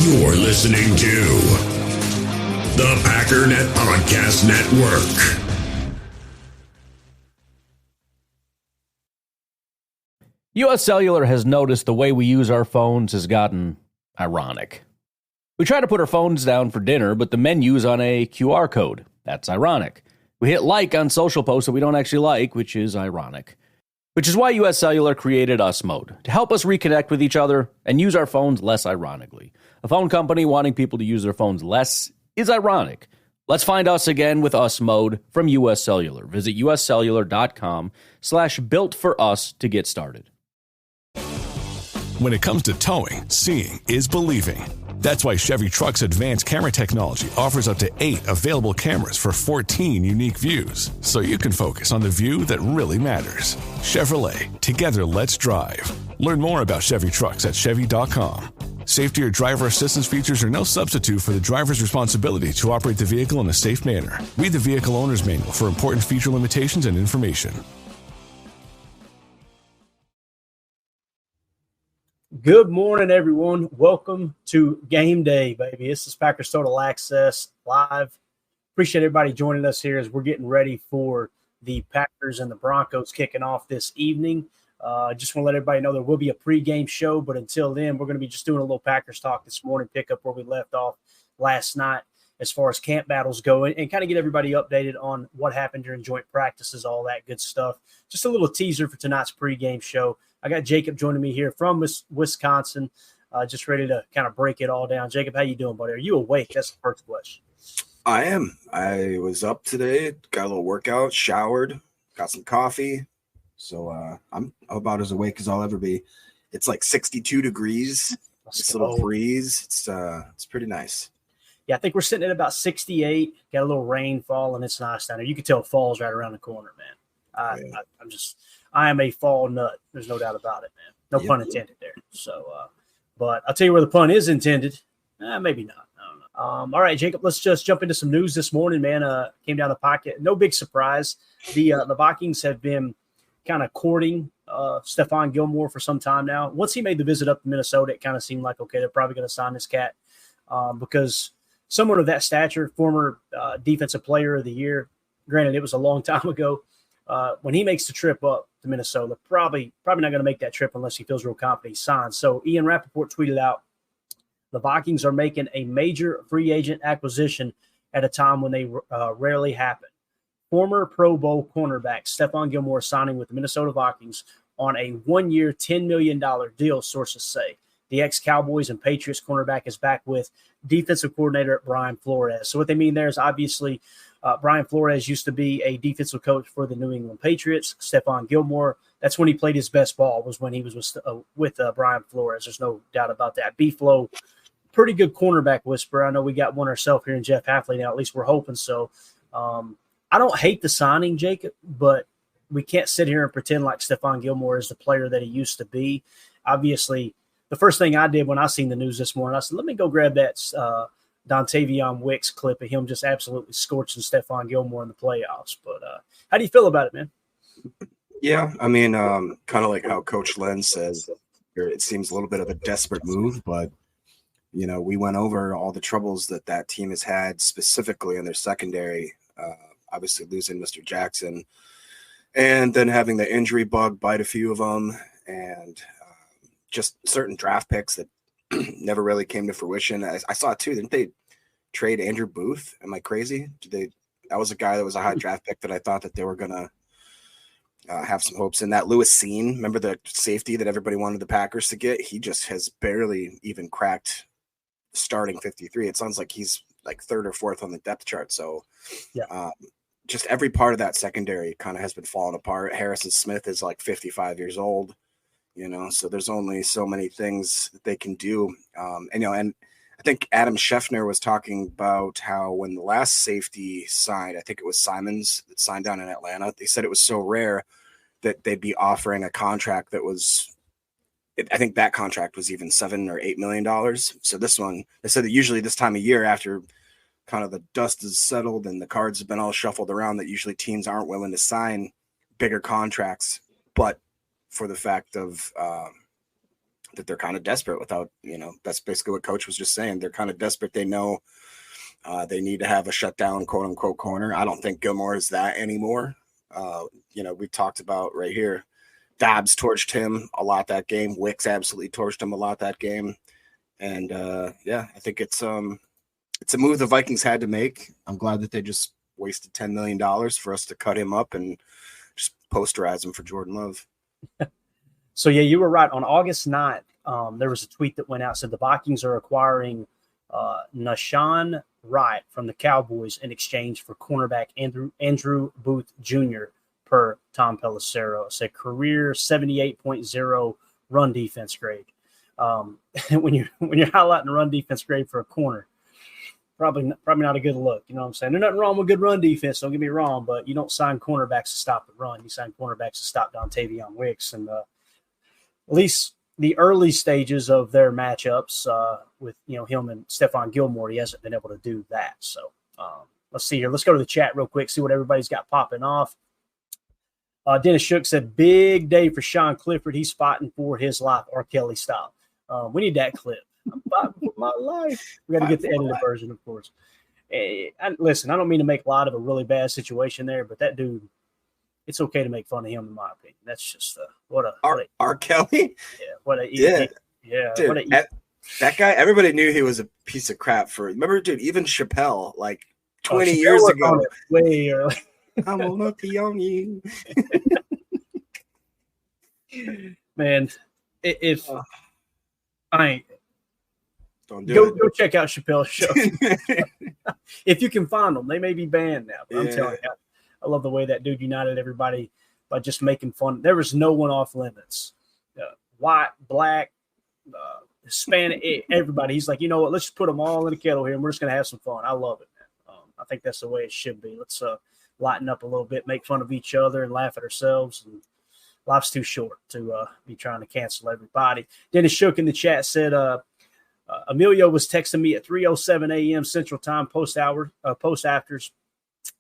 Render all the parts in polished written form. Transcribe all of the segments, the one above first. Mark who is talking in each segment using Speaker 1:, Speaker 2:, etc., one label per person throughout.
Speaker 1: You're listening to the Packernet Podcast Network.
Speaker 2: U.S. Cellular has noticed the way we use our phones has gotten ironic. We try to put our phones down for dinner, but the menu's on a QR code. That's ironic. We hit like on social posts that we don't actually like, which is ironic. Which is why U.S. Cellular created Us Mode, to help us reconnect with each other and use our phones less ironically. A phone company wanting people to use their phones less is ironic. Let's find us again with Us Mode from U.S. Cellular. Visit uscellular.com/built-for-us to get started.
Speaker 3: When it comes to towing, seeing is believing. That's why Chevy Truck's advanced camera technology offers up to 8 available cameras for 14 unique views, so you can focus on the view that really matters. Chevrolet, together let's drive. Learn more about Chevy Trucks at Chevy.com. Safety or driver assistance features are no substitute for the driver's responsibility to operate the vehicle in a safe manner. Read the vehicle owner's manual for important feature limitations and information.
Speaker 4: Good morning, everyone. Welcome to Game Day, baby. This is Packers Total Access Live. Appreciate everybody joining us here as we're getting ready for the Packers and the Broncos kicking off this evening. Just want to let everybody know there will be a pregame show, but until then, we're going to be just doing a little Packers talk this morning, pick up where we left off last night as far as camp battles go, and kind of get everybody updated on what happened during joint practices, all that good stuff. Just a little teaser for tonight's pregame show. I got Jacob joining me here from Wisconsin, just ready to kind of break it all down. Jacob, how you doing, buddy? Are you awake? That's the first question.
Speaker 5: I am. I was up today, got a little workout, showered, got some coffee. So I'm about as awake as I'll ever be. It's like 62 degrees. It's a little breeze. It's pretty nice.
Speaker 4: Yeah, I think we're sitting at about 68. Got a little rain falling. It's nice down there. You can tell fall's right around the corner, man. I am a fall nut. There's no doubt about it, man. No pun intended there. So, but I'll tell you where the pun is intended. Maybe not. I don't know. All right, Jacob, let's just jump into some news this morning, man. Came down the pocket. No big surprise. The Vikings have been kind of courting Stephon Gilmore for some time now. Once he made the visit up to Minnesota, it kind of seemed like, okay, they're probably going to sign this cat because someone of that stature, former defensive player of the year, granted it was a long time ago, when he makes the trip up to Minnesota, probably not going to make that trip unless he feels real confident he signs. So Ian Rappaport tweeted out, the Vikings are making a major free agent acquisition at a time when they rarely happen. Former Pro Bowl cornerback Stephon Gilmore signing with the Minnesota Vikings on a 1-year, $10 million deal, sources say. The ex-Cowboys and Patriots cornerback is back with defensive coordinator Brian Flores. So what they mean there is obviously Brian Flores used to be a defensive coach for the New England Patriots. Stephon Gilmore, that's when he played his best ball, was when he was with Brian Flores. There's no doubt about that. B-Flow, pretty good cornerback whisperer. I know we got one ourselves here in Jeff Hafley now. At least we're hoping so. I don't hate the signing, Jacob, but we can't sit here and pretend like Stephon Gilmore is the player that he used to be. Obviously, the first thing I did when I seen the news this morning, I said, let me go grab that Dontavion Wicks clip of him just absolutely scorching Stephon Gilmore in the playoffs. But how do you feel about it, man?
Speaker 5: Yeah, I mean, kind of like how Coach Len says, it seems a little bit of a desperate move, but, you know, we went over all the troubles that team has had specifically in their secondary, obviously losing Mr. Jackson and then having the injury bug bite a few of them and just certain draft picks that never really came to fruition. I saw it too. Didn't they trade Andrew Booth? Am I crazy? That was a guy that was a high draft pick that I thought that they were going to have some hopes in. That Lewis Seen, remember the safety that everybody wanted the Packers to get? He just has barely even cracked starting 53. It sounds like he's like third or fourth on the depth chart. So yeah, just every part of that secondary kind of has been falling apart. Harrison Smith is like 55 years old, you know, so there's only so many things that they can do. And I think Adam Scheffner was talking about how when the last safety signed, I think it was Simons that signed down in Atlanta, they said it was so rare that they'd be offering a contract that was, I think that contract was even $7 or $8 million. So this one, they said that usually this time of year after kind of the dust is settled and the cards have been all shuffled around, that usually teams aren't willing to sign bigger contracts. But for the fact of that they're kind of desperate without, that's basically what Coach was just saying. They're kind of desperate. They know they need to have a shutdown, quote unquote, corner. I don't think Gilmore is that anymore. We talked about right here. Dobbs torched him a lot that game. Wicks absolutely torched him a lot that game. And I think it's a move the Vikings had to make. I'm glad that they just wasted $10 million for us to cut him up and just posterize him for Jordan Love.
Speaker 4: So, yeah, you were right. On August 9th, there was a tweet that went out, said the Vikings are acquiring Nashawn Wright from the Cowboys in exchange for cornerback Andrew Booth Jr. per Tom Pelissero. It said career 78.0 run defense grade. When you're highlighting run defense grade for a corner, probably not a good look. You know what I'm saying? There's nothing wrong with good run defense. Don't get me wrong, but you don't sign cornerbacks to stop the run. You sign cornerbacks to stop Dontavion Wicks, and at least the early stages of their matchups with him and Stephon Gilmore, he hasn't been able to do that. So let's see here. Let's go to the chat real quick, see what everybody's got popping off. Dennis Shook said, big day for Sean Clifford. He's fighting for his life, R. Kelly style. We need that clip. I'm fighting for my life. We got to get the edited version, of course. Listen, I don't mean to make a lot of a really bad situation there, but that dude, it's okay to make fun of him, in my opinion. That's just
Speaker 5: R. Kelly.
Speaker 4: Yeah,
Speaker 5: Dude, that guy. Everybody knew he was a piece of crap. Remember, dude. Even Chappelle, like 20 years ago,
Speaker 4: way early.
Speaker 5: I'm gonna be on you,
Speaker 4: man. If I ain't.
Speaker 5: Don't do it.
Speaker 4: Go check out Chappelle's show. If you can find them, they may be banned now. But I'm telling you, I love the way that dude united everybody by just making fun. There was no one off limits. White, black, Hispanic, everybody. He's like, you know what? Let's just put them all in a kettle here, and we're just gonna have some fun. I love it, man. I think that's the way it should be. Let's lighten up a little bit, make fun of each other, and laugh at ourselves. And life's too short to be trying to cancel everybody. Dennis Shook in the chat said, Emilio was texting me at 3:07 a.m. Central Time, post afters.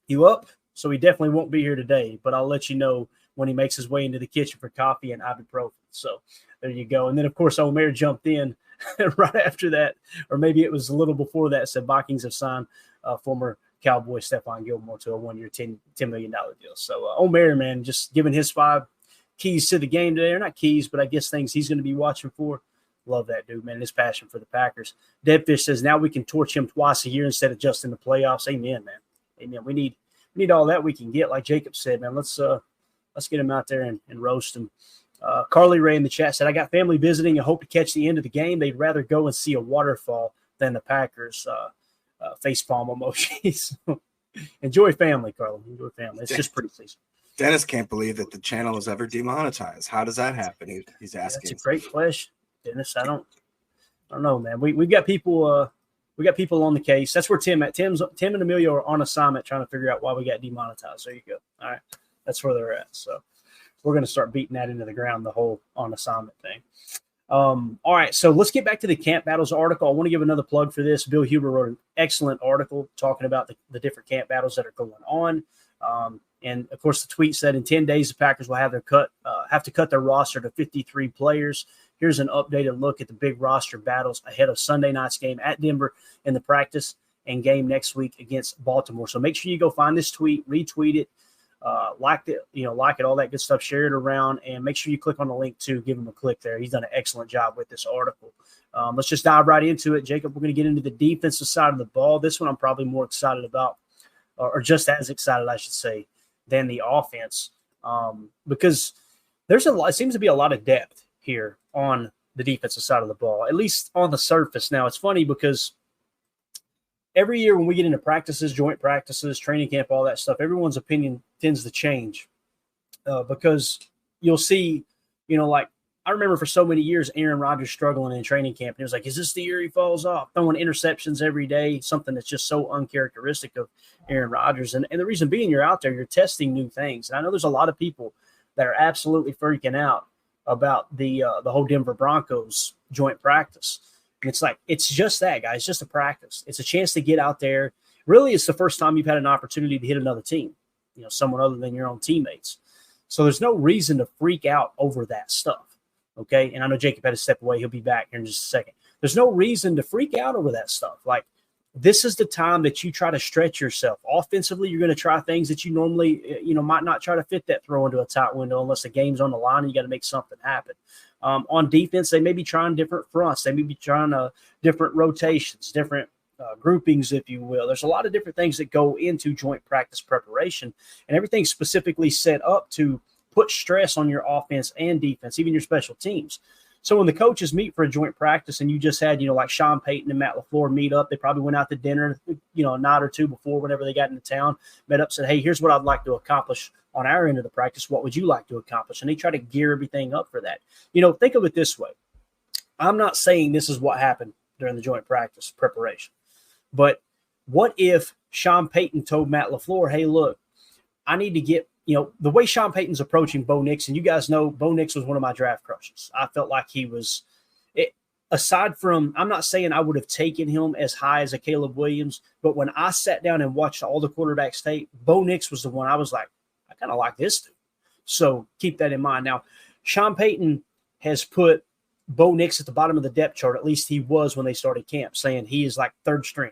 Speaker 4: You up? So he definitely won't be here today, but I'll let you know when he makes his way into the kitchen for coffee and ibuprofen. So there you go. And then, of course, Omer jumped in right after that, or maybe it was a little before that, said Vikings have signed former Cowboy Stephon Gilmore to a one-year, $10 million deal. So Omer, man, just giving his 5 keys to the game today, or not keys, but I guess things he's going to be watching for. Love that dude, man. His passion for the Packers. Deadfish says now we can torch him twice a year instead of just in the playoffs. Amen, man. Amen. We need all that we can get. Like Jacob said, man, let's get him out there and roast him. Carly Ray in the chat said, I got family visiting. I hope to catch the end of the game. They'd rather go and see a waterfall than the Packers. Facepalm emojis. Enjoy family, Carly. Enjoy family. It's just pretty season.
Speaker 5: Dennis can't believe that the channel is ever demonetized. How does that happen? He's asking.
Speaker 4: That's a great question, Dennis. I don't know, man. We've got people. We got people on the case. That's where Tim at. Tim and Emilio are on assignment trying to figure out why we got demonetized. There you go. All right, that's where they're at. So we're going to start beating that into the ground, the whole on assignment thing. All right, so let's get back to the Camp Battles article. I want to give another plug for this. Bill Huber wrote an excellent article talking about the different camp battles that are going on. And of course, the tweet said in 10 days, the Packers will have to cut their roster to 53 players. Here's an updated look at the big roster battles ahead of Sunday night's game at Denver and the practice and game next week against Baltimore. So make sure you go find this tweet, retweet it, like it, all that good stuff, share it around, and make sure you click on the link too. Give him a click there. He's done an excellent job with this article. Let's just dive right into it, Jacob. We're going to get into the defensive side of the ball. This one I'm probably more excited about, or just as excited, I should say, than the offense, because it seems to be a lot of depth here on the defensive side of the ball, at least on the surface. Now, it's funny because every year when we get into practices, joint practices, training camp, all that stuff, everyone's opinion tends to change because you'll see, like I remember for so many years, Aaron Rodgers struggling in training camp. And he was like, is this the year he falls off? Throwing interceptions every day, something that's just so uncharacteristic of Aaron Rodgers. And the reason being, you're out there, you're testing new things. And I know there's a lot of people that are absolutely freaking out about the whole Denver Broncos joint practice. And it's like, it's just that, guys. It's just a practice. It's a chance to get out there. Really, it's the first time you've had an opportunity to hit another team, someone other than your own teammates. So there's no reason to freak out over that stuff. Okay. And I know Jacob had to step away. He'll be back here in just a second. There's no reason to freak out over that stuff. Like, this is the time that you try to stretch yourself. Offensively, you're going to try things that you normally, might not try to fit that throw into a tight window unless the game's on the line and you got to make something happen. On defense, they may be trying different fronts. They may be trying different rotations, different groupings, if you will. There's a lot of different things that go into joint practice preparation, and everything's specifically set up to put stress on your offense and defense, even your special teams. So when the coaches meet for a joint practice and you just had, like Sean Payton and Matt LaFleur meet up, they probably went out to dinner, a night or two before whenever they got into town, met up, said, hey, here's what I'd like to accomplish on our end of the practice. What would you like to accomplish? And they try to gear everything up for that. Think of it this way. I'm not saying this is what happened during the joint practice preparation, but what if Sean Payton told Matt LaFleur, hey, look, I need to get, the way Sean Payton's approaching Bo Nix, and you guys know Bo Nix was one of my draft crushes. I felt like he was, aside from, I'm not saying I would have taken him as high as a Caleb Williams, but when I sat down and watched all the quarterbacks tape, Bo Nix was the one I was like, I kind of like this dude. So keep that in mind. Now, Sean Payton has put Bo Nix at the bottom of the depth chart, at least he was when they started camp, saying he is like third string.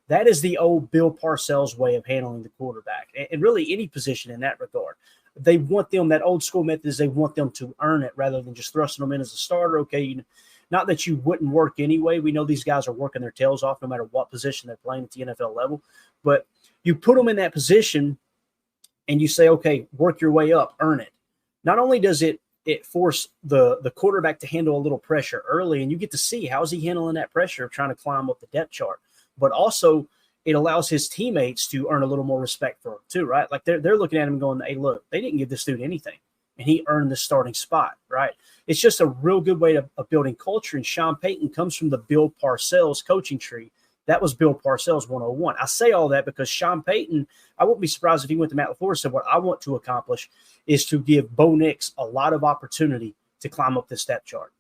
Speaker 4: That is the old Bill Parcells way of handling the quarterback, and really any position in that regard. They want them, that old school method is they want them to earn it rather than just thrusting them in as a starter. Okay, not that you wouldn't work anyway. We know these guys are working their tails off no matter what position they're playing at the NFL level. But you put them in that position and you say, okay, work your way up, earn it. Not only does it force the quarterback to handle a little pressure early, and you get to see how's he handling that pressure of trying to climb up the depth chart. But also it allows his teammates to earn a little more respect for him too, right? Like they're looking at him and going, hey, look, they didn't give this dude anything, and he earned the starting spot, right? It's just a real good way of building culture, and Sean Payton comes from the Bill Parcells coaching tree. That was Bill Parcells 101. I say all that because Sean Payton, I wouldn't be surprised if he went to Matt LaFleur and said, what I want to accomplish is to give Bo Nix a lot of opportunity to climb up this depth chart.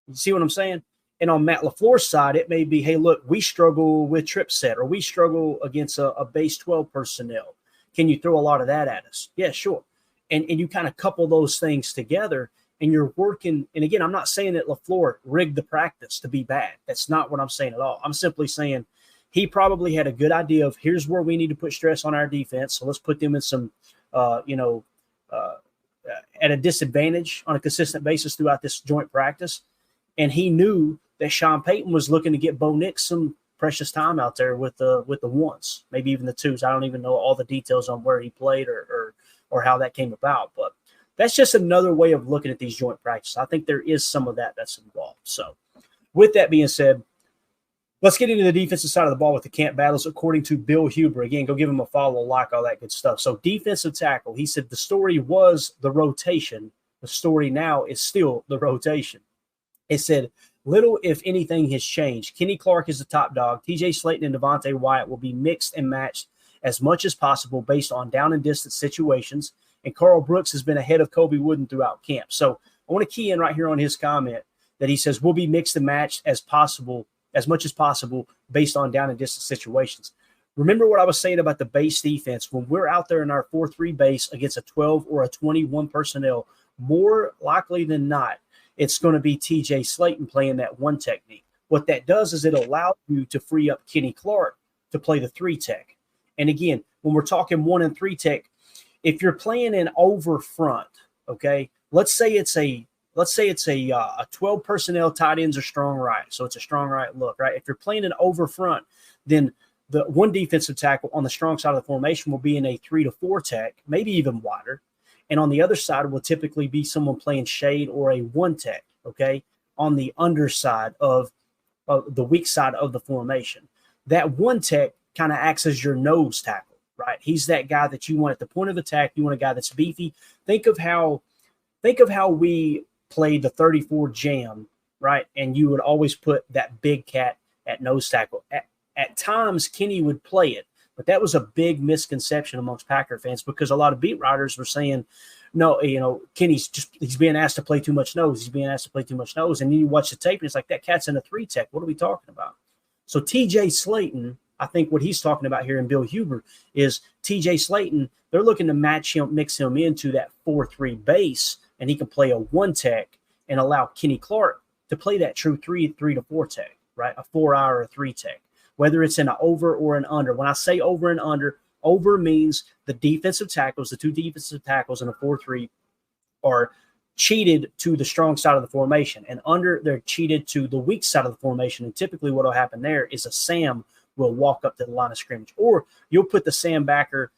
Speaker 4: You see what I'm saying? And on Matt LaFleur's side, it may be, hey, look, we struggle with trip set, or we struggle against a base 12 personnel. Can you throw a lot of that at us? Yeah, sure. And you kind of couple those things together, and you're working. And again, I'm not saying that LaFleur rigged the practice to be bad. That's not what I'm saying at all. I'm simply saying he probably had a good idea of here's where we need to put stress on our defense. So let's put them in some, at a disadvantage on a consistent basis throughout this joint practice. And he knew that Sean Payton was looking to get Bo Nix some precious time out there with the ones, maybe even the twos. I don't even know all the details on where he played or how that came about, but that's just another way of looking at these joint practices. I think there is some of that's involved. So with that being said, let's get into the defensive side of the ball with the camp battles. According to Bill Huber, again, go give him a follow, like, all that good stuff. So defensive tackle, he said the story was the rotation. The story now is still the rotation. It said, little, if anything, has changed. Kenny Clark is the top dog. TJ Slayton and Devontae Wyatt will be mixed and matched as much as possible based on down and distance situations. And Carl Brooks has been ahead of Kobe Wooden throughout camp. So I want to key in right here on his comment that he says we'll be mixed and matched as much as possible based on down and distance situations. Remember what I was saying about the base defense. When we're out there in our 4-3 base against a 12 or a 21 personnel, more likely than not, it's going to be TJ Slayton playing that one technique. What that does is it allows you to free up Kenny Clark to play the 3 tech. And again, when we're talking 1 and 3 tech, if you're playing an over front, okay, let's say it's a 12 personnel, tight ends are strong right. So it's a strong right look, right? If you're playing an over front, then the one defensive tackle on the strong side of the formation will be in a 3 to 4 tech, maybe even wider. And on the other side will typically be someone playing shade or a 1 tech, okay, on the underside of the weak side of the formation. That 1 tech kind of acts as your nose tackle, right? He's that guy that you want at the point of attack. You want a guy that's beefy. Think of how we played the 34 jam, right? And you would always put that big cat at nose tackle. At times, Kenny would play it. But that was a big misconception amongst Packer fans because a lot of beat writers were saying, no, Kenny's he's being asked to play too much nose. He's being asked to play too much nose. And then you watch the tape and it's like, that cat's in a 3 tech. What are we talking about? So TJ Slayton, I think what he's talking about here in Bill Huber is TJ Slayton, they're looking to mix him into that 4-3 base, and he can play a 1 tech and allow Kenny Clark to play that true 3 to 4 tech, right? A 4-hour or 3 tech, whether it's in an over or an under. When I say over and under, over means the defensive tackles, the 2 defensive tackles in a 4-3 are cheated to the strong side of the formation, and under, they're cheated to the weak side of the formation. And typically what will happen there is a Sam will walk up to the line of scrimmage, or you'll put the Sam backer,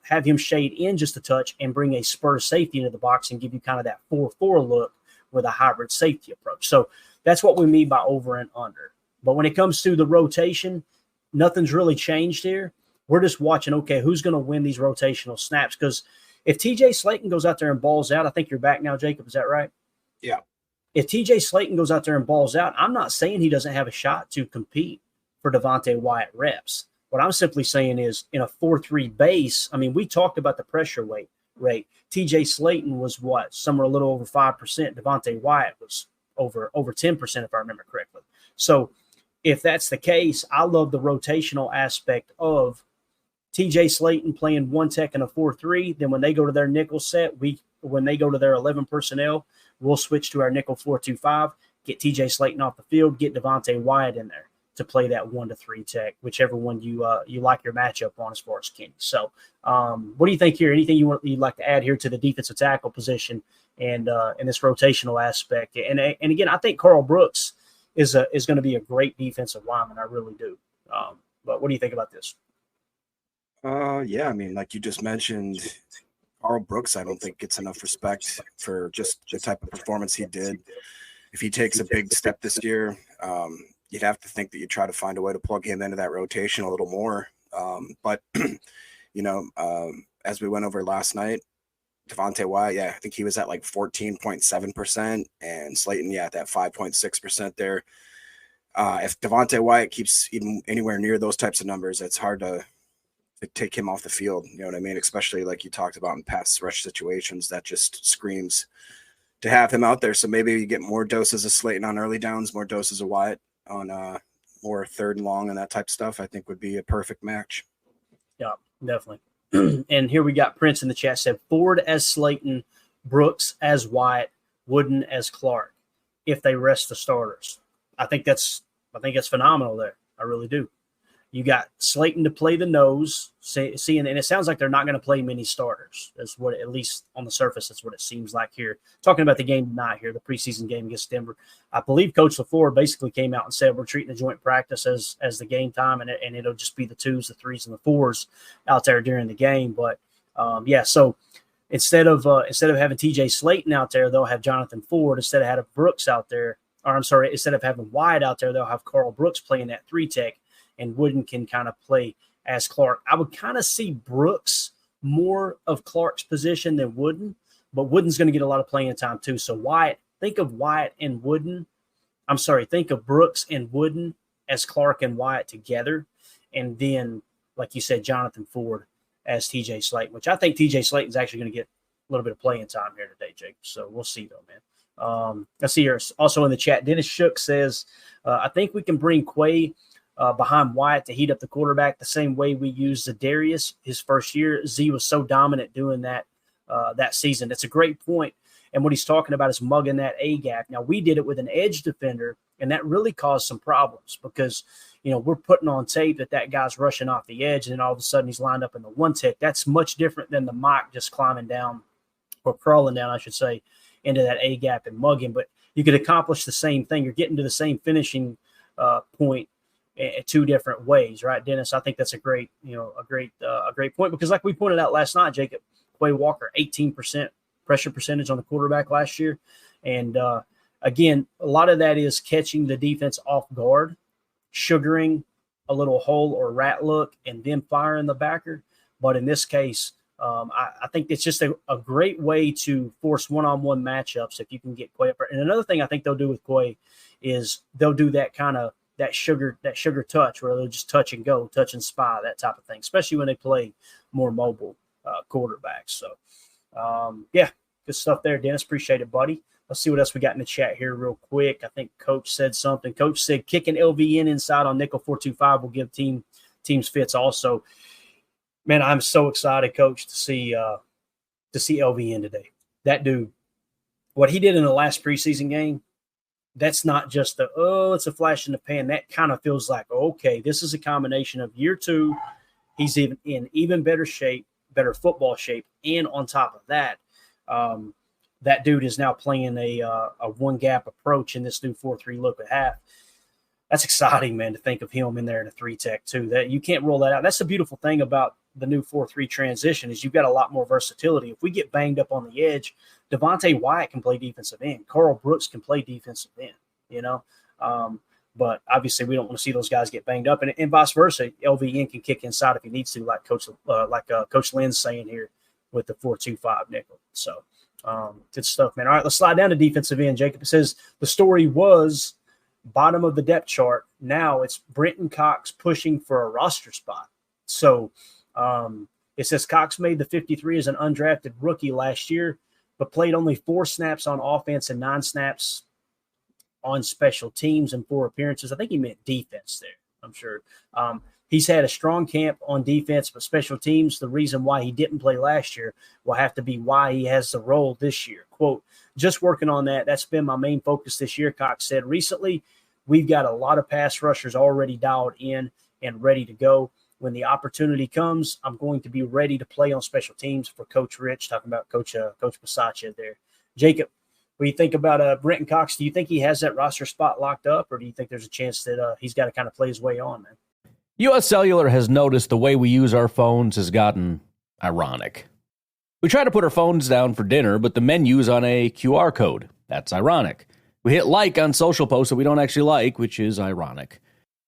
Speaker 4: have him shade in just a touch and bring a spur safety into the box and give you kind of that 4-4 look with a hybrid safety approach. So that's what we mean by over and under. But when it comes to the rotation, nothing's really changed here. We're just watching, okay, who's going to win these rotational snaps? Because if TJ Slayton goes out there and balls out, I think you're back now, Jacob. Is that right?
Speaker 5: Yeah.
Speaker 4: If TJ Slayton goes out there and balls out, I'm not saying he doesn't have a shot to compete for Devontae Wyatt reps. What I'm simply saying is in a 4-3 base, I mean, we talked about the pressure rate. TJ Slayton was what? Somewhere a little over 5%. Devontae Wyatt was over 10%, if I remember correctly. So if that's the case, I love the rotational aspect of TJ Slayton playing 1 tech and a 4-3. Then when they go to their nickel set, when they go to their 11 personnel, we'll switch to our nickel 4-2-5, get TJ Slayton off the field, get Devontae Wyatt in there to play that 1 to 3 tech, whichever one you like your matchup on as far as Kenny. So what do you think here? Anything you'd like to add here to the defensive tackle position and this rotational aspect? And again, I think Carl Brooks is going to be a great defensive lineman. I really do. But what do you think about this?
Speaker 5: Yeah, I mean, like you just mentioned, Carl Brooks, I don't think gets enough respect for just the type of performance he did. If he takes a big step this year, you'd have to think that you try to find a way to plug him into that rotation a little more. But, as we went over last night, Devontae Wyatt, yeah, I think he was at like 14.7%, and Slayton, yeah, at that 5.6% there. If Devontae Wyatt keeps even anywhere near those types of numbers, it's hard to take him off the field. You know what I mean? Especially like you talked about in pass rush situations, that just screams to have him out there. So maybe you get more doses of Slayton on early downs, more doses of Wyatt on more 3rd and long and that type of stuff. I think would be a perfect match.
Speaker 4: Yeah, definitely. And here we got Prince in the chat said Ford as Slayton, Brooks as Wyatt, Wooden as Clark if they rest the starters. I think that's phenomenal there. I really do. You got Slayton to play the nose, and it sounds like they're not going to play many starters. That's what, at least on the surface, that's what it seems like here. Talking about the game tonight here, the preseason game against Denver. I believe Coach LaFleur basically came out and said we're treating the joint practice as the game time, and it'll just be the 2s, the 3s, and the 4s out there during the game. But so instead of having TJ Slayton out there, they'll have Jonathan Ford. Instead of having Brooks out there, instead of having Wyatt out there, they'll have Carl Brooks playing that 3 tech. And Wooden can kind of play as Clark. I would kind of see Brooks more of Clark's position than Wooden, but Wooden's going to get a lot of playing time too. So think of Brooks and Wooden as Clark and Wyatt together. And then, like you said, Jonathan Ford as TJ Slayton, which I think TJ Slayton's actually going to get a little bit of playing time here today, Jake. So we'll see though, man. I see here also in the chat, Dennis Shook says, I think we can bring Quay behind Wyatt to heat up the quarterback the same way we used Zadarius his first year. Z was so dominant doing that that season. That's a great point. And what he's talking about is mugging that A-gap. Now, we did it with an edge defender, and that really caused some problems because, we're putting on tape that guy's rushing off the edge, and then all of a sudden he's lined up in the 1 tech. That's much different than the mock just climbing down, or crawling down, I should say, into that A-gap and mugging. But you could accomplish the same thing. You're getting to the same finishing point 2 different ways, right, Dennis? I think that's a great point because, like we pointed out last night, Jacob, Quay Walker, 18% pressure percentage on the quarterback last year, and again, a lot of that is catching the defense off guard, sugaring a little hole or rat look, and then firing the backer. But in this case, I think it's just a great way to force one-on-one matchups if you can get Quay up. And another thing I think they'll do with Quay is they'll do that kind of that sugar touch where they'll just touch and go, touch and spy, that type of thing, especially when they play more mobile quarterbacks. So, good stuff there, Dennis. Appreciate it, buddy. Let's see what else we got in the chat here real quick. I think Coach said something. Coach said kicking LVN inside on nickel 4-2-5 will give teams fits also. Man, I'm so excited, Coach, to see LVN today. That dude what he did in the last preseason game, that's not just it's a flash in the pan. That kind of feels like, okay, this is a combination of year 2. He's in even better shape, better football shape. And on top of that, that dude is now playing a one gap approach in this new 4-3 look at half. That's exciting, man, to think of him in there in a 3-tech too. That you can't roll that out. That's the beautiful thing about the new 4-3 transition is you've got a lot more versatility. If we get banged up on the edge, Devontae Wyatt can play defensive end. Carl Brooks can play defensive end, you know. But obviously we don't want to see those guys get banged up, and vice versa. LVN can kick inside if he needs to, like Coach Lynn's saying here with the 4-2-5 nickel. So good stuff, man. All right, let's slide down to defensive end. Jacob, it says the story was bottom of the depth chart. Now it's Brenton Cox pushing for a roster spot. So it says Cox made the 53 as an undrafted rookie last year, but played only 4 snaps on offense and 9 snaps on special teams and 4 appearances. I think he meant defense there, I'm sure. He's had a strong camp on defense, but special teams, the reason why he didn't play last year will have to be why he has the role this year. Quote, just working on that. That's been my main focus this year, Cox said. Recently, we've got a lot of pass rushers already dialed in and ready to go. When the opportunity comes, I'm going to be ready to play on special teams for Coach Rich, talking about Coach Pasaccia there. Jacob, what do you think about Brenton Cox? Do you think he has that roster spot locked up, or do you think there's a chance that he's got to kind of play his way on, man?
Speaker 2: U.S. Cellular has noticed the way we use our phones has gotten ironic. We try to put our phones down for dinner, but the menu's on a QR code. That's ironic. We hit like on social posts that we don't actually like, which is ironic.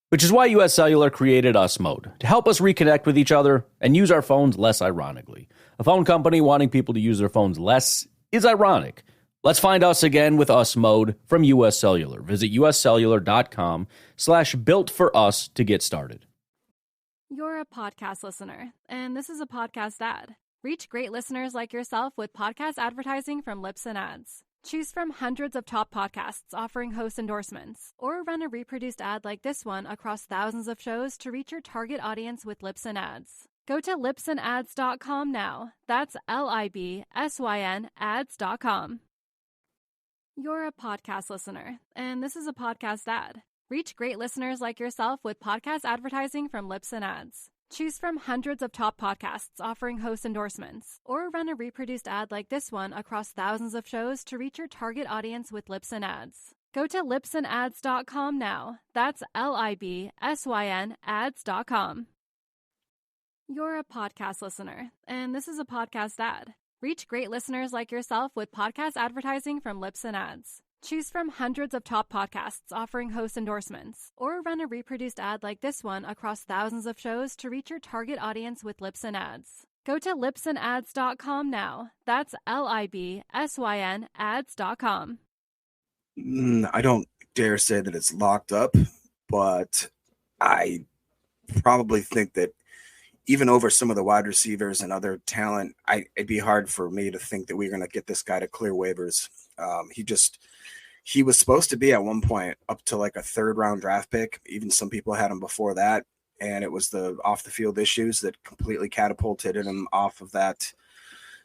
Speaker 2: Which is why U.S. Cellular created Us Mode, to help us reconnect with each other and use our phones less ironically. A phone company wanting people to use their phones less is ironic. Let's find us again with Us Mode from U.S. Cellular. Visit uscellular.com/built-for-us to get started.
Speaker 6: You're a podcast listener, and this is a podcast ad. Reach great listeners like yourself with podcast advertising from Lips and Ads. Choose from hundreds of top podcasts offering host endorsements, or run a reproduced ad like this one across thousands of shows to reach your target audience with Lips and Ads. Go to lipsandads.com now. That's LIBSYN ads.com. You're a podcast listener, and this is a podcast ad. Reach great listeners like yourself with podcast advertising from Lips and Ads. Choose from hundreds of top podcasts offering host endorsements, or run a reproduced ad like this one across thousands of shows to reach your target audience with Lips and Ads. Go to lipsandads.com now. That's LIBSYN ads.com. You're a podcast listener, and this is a podcast ad. Reach great listeners like yourself with podcast advertising from Lips and Ads. Choose from hundreds of top podcasts offering host endorsements, or run a reproduced ad like this one across thousands of shows to reach your target audience with Lips and Ads. Go to lipsandads.com now. That's LIBSYN ads.com.
Speaker 5: I don't dare say that it's locked up, but I probably think that even over some of the wide receivers and other talent, it'd be hard for me to think that we're going to get this guy to clear waivers. He was supposed to be at one point up to like a 3rd round draft pick. Even some people had him before that. And it was the off the field issues that completely catapulted him off of that,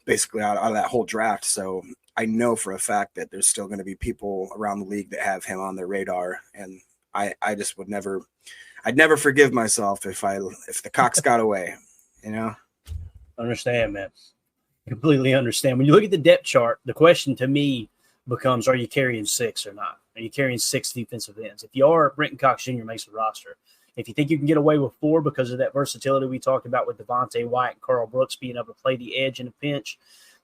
Speaker 5: basically out of that whole draft. So I know for a fact that there's still going to be people around the league that have him on their radar. And I just would never, I'd never forgive myself if the Cox got away, you know?
Speaker 4: Understand, man. Completely understand. When you look at the depth chart, the question to me becomes, are you carrying 6 or not? Are you carrying 6 defensive ends? If you are, Brenton Cox Jr. makes the roster. If you think you can get away with 4 because of that versatility we talked about with Devontae Wyatt and Carl Brooks being able to play the edge in a pinch,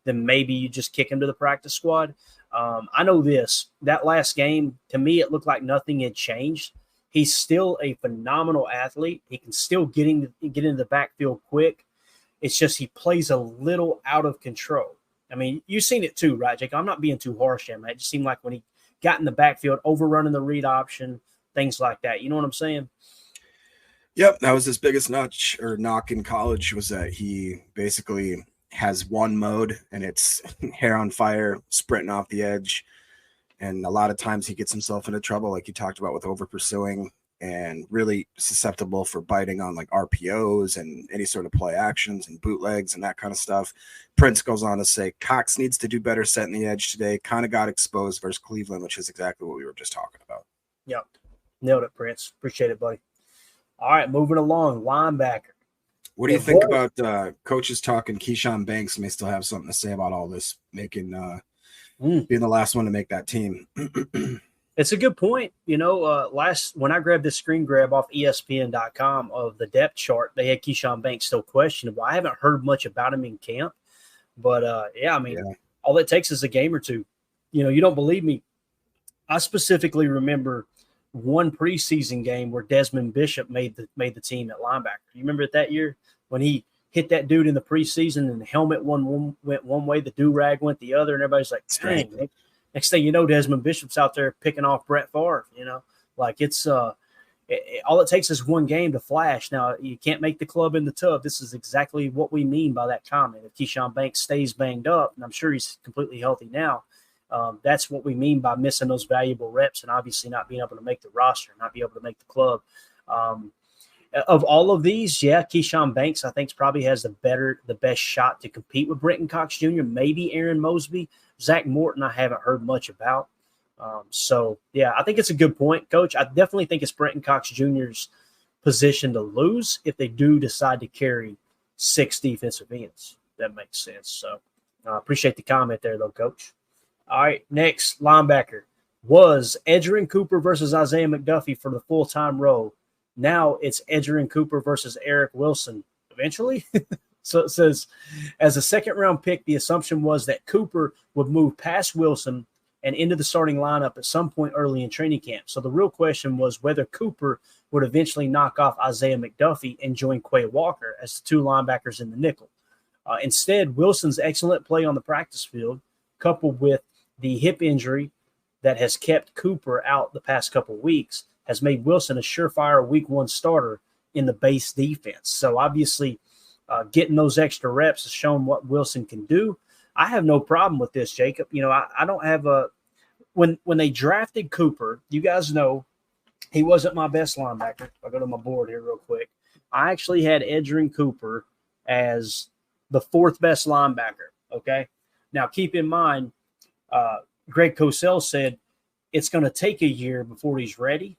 Speaker 4: then maybe you just kick him to the practice squad. I know this. That last game, to me, it looked like nothing had changed. He's still a phenomenal athlete. He can still get into the backfield quick. It's just he plays a little out of control. I mean, you've seen it too, right, Jake? I'm not being too harsh on him. It just seemed like when he got in the backfield, overrunning the read option, things like that. You know what I'm saying?
Speaker 5: Yep, that was his biggest knock in college, was that he basically has one mode, and it's hair on fire, sprinting off the edge. And a lot of times he gets himself into trouble, like you talked about, with over pursuing. and really susceptible for biting on like RPOs and any sort of play actions and bootlegs and that kind of stuff. Prince goes on to say Cox needs to do better setting the edge today. Kind of got exposed versus Cleveland, which is exactly what we were just talking about.
Speaker 4: Yep. Nailed it, Prince. Appreciate it, buddy. All right, moving along. Linebacker.
Speaker 5: What do you think about coaches talking? Keyshawn Banks may still have something to say about all this, making being the last one to make that team.
Speaker 4: It's a good point. You know, when I grabbed this screen grab off ESPN.com of the depth chart, they had Keyshawn Banks still questionable. I haven't heard much about him in camp, but all it takes is a game or two. You know, you don't believe me. I specifically remember one preseason game where Desmond Bishop made the team at linebacker. You remember it that year when he hit that dude in the preseason and the helmet went one way, the do-rag went the other, and everybody's like, dang. Next thing you know, Desmond Bishop's out there picking off Brett Favre, you know. Like it's all it takes is one game to flash. Now, you can't make the club in the tub. This is exactly what we mean by that comment. If Keyshawn Banks stays banged up, and I'm sure he's completely healthy now, that's what we mean by missing those valuable reps and obviously not being able to make the roster, not be able to make the club. Of all of these, Keyshawn Banks, I think, probably has the best shot to compete with Brenton Cox Jr., maybe Aaron Mosby. Zach Morton, I haven't heard much about. I think it's a good point, Coach. I definitely think it's Brenton Cox Jr.'s position to lose if they do decide to carry 6 defensive ends. That makes sense. So I appreciate the comment there, though, Coach. All right, next, linebacker was Edgerrin Cooper versus Isaiah McDuffie for the full-time role. Now it's Edgerrin Cooper versus Eric Wilson eventually. So it says, as a second-round pick, the assumption was that Cooper would move past Wilson and into the starting lineup at some point early in training camp. So the real question was whether Cooper would eventually knock off Isaiah McDuffie and join Quay Walker as the 2 linebackers in the nickel. Instead, Wilson's excellent play on the practice field, coupled with the hip injury that has kept Cooper out the past couple of weeks, has made Wilson a surefire week 1 starter in the base defense. So obviously getting those extra reps has shown what Wilson can do. I have no problem with this, Jacob. You know, I don't have when they drafted Cooper, you guys know he wasn't my best linebacker. I'll go to my board here real quick. I actually had Edgerrin Cooper as the 4th best linebacker, okay? Now, keep in mind, Greg Cosell said it's going to take a year before he's ready,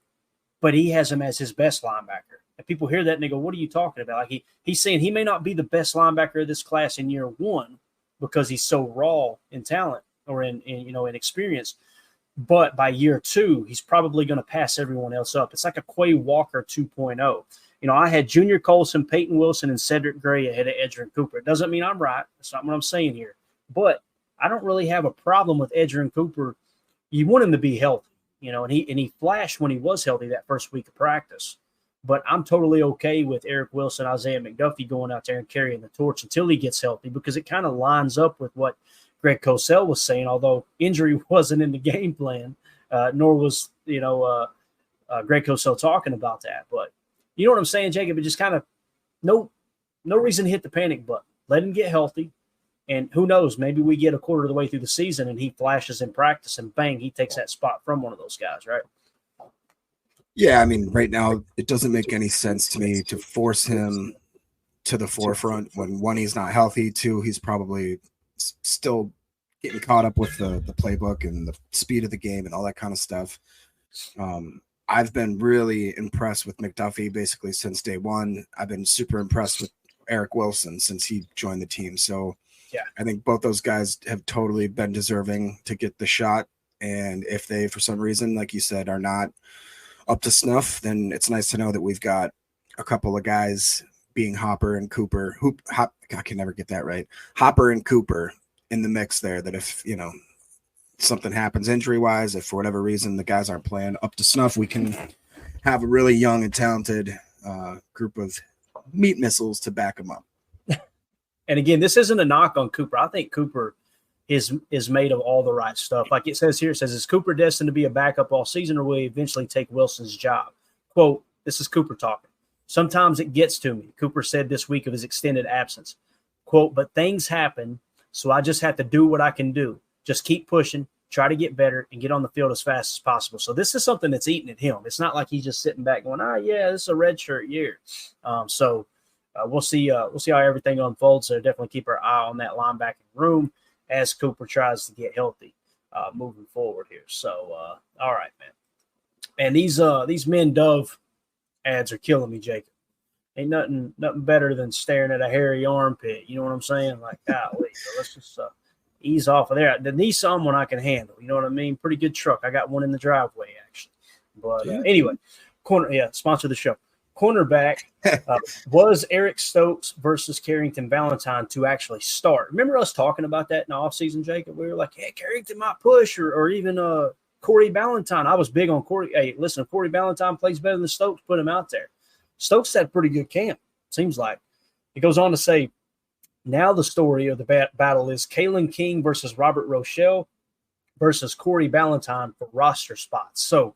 Speaker 4: but he has him as his best linebacker. And people hear that and they go, what are you talking about? Like he's saying he may not be the best linebacker of this class in year 1 because he's so raw in talent or in experience. But by year 2, he's probably going to pass everyone else up. It's like a Quay Walker 2.0. You know, I had Junior Colson, Peyton Wilson, and Cedric Gray ahead of Edgerrin Cooper. It doesn't mean I'm right. That's not what I'm saying here. But I don't really have a problem with Edgerrin Cooper. You want him to be healthy, you know, and he flashed when he was healthy that first week of practice. But I'm totally okay with Eric Wilson, Isaiah McDuffie going out there and carrying the torch until he gets healthy, because it kind of lines up with what Greg Cosell was saying, although injury wasn't in the game plan, nor was, Greg Cosell talking about that. But you know what I'm saying, Jacob? It just kind of no reason to hit the panic button. Let him get healthy. And who knows, maybe we get a quarter of the way through the season and he flashes in practice and bang, he takes that spot from one of those guys, right?
Speaker 5: Yeah, I mean, right now it doesn't make any sense to me to force him to the forefront when 1, he's not healthy, 2, he's probably still getting caught up with the playbook and the speed of the game and all that kind of stuff. I've been really impressed with McDuffie basically since day 1. I've been super impressed with Eric Wilson since he joined the team. So yeah, I think both those guys have totally been deserving to get the shot. And if they, for some reason, like you said, are not up to snuff, then it's nice to know that we've got a couple of guys being Hopper and Cooper. I can never get that right. Hopper and Cooper in the mix there, that if, something happens injury-wise, if for whatever reason the guys aren't playing up to snuff, we can have a really young and talented group of meat missiles to back them up.
Speaker 4: And again, this isn't a knock on Cooper. I think Cooper is made of all the right stuff. Like it says here, it says, is Cooper destined to be a backup all season, or will he eventually take Wilson's job? Quote, this is Cooper talking. Sometimes it gets to me, Cooper said this week of his extended absence. Quote, but things happen, so I just have to do what I can do. Just keep pushing, try to get better, and get on the field as fast as possible. So this is something that's eating at him. It's not like he's just sitting back going, yeah, this is a redshirt year. We'll see how everything unfolds. So definitely keep our eye on that linebacking room as Cooper tries to get healthy moving forward here. So, all right, man. And these Men Dove ads are killing me, Jacob. Ain't nothing better than staring at a hairy armpit. You know what I'm saying? Like, golly, so let's just ease off of there. The Nissan one I can handle. You know what I mean? Pretty good truck. I got one in the driveway, actually. But anyway, sponsor the show. Cornerback was Eric Stokes versus Carrington Valentine to actually start. Remember us talking about that in the offseason, Jacob? We were like, hey, Carrington might push or even Corey Ballantyne. I was big on Corey. Hey, listen, if Corey Ballantyne plays better than Stokes, put him out there. Stokes had a pretty good camp, seems like. It goes on to say, now the story of the battle is Kalen King versus Robert Rochelle versus Corey Ballantyne for roster spots. So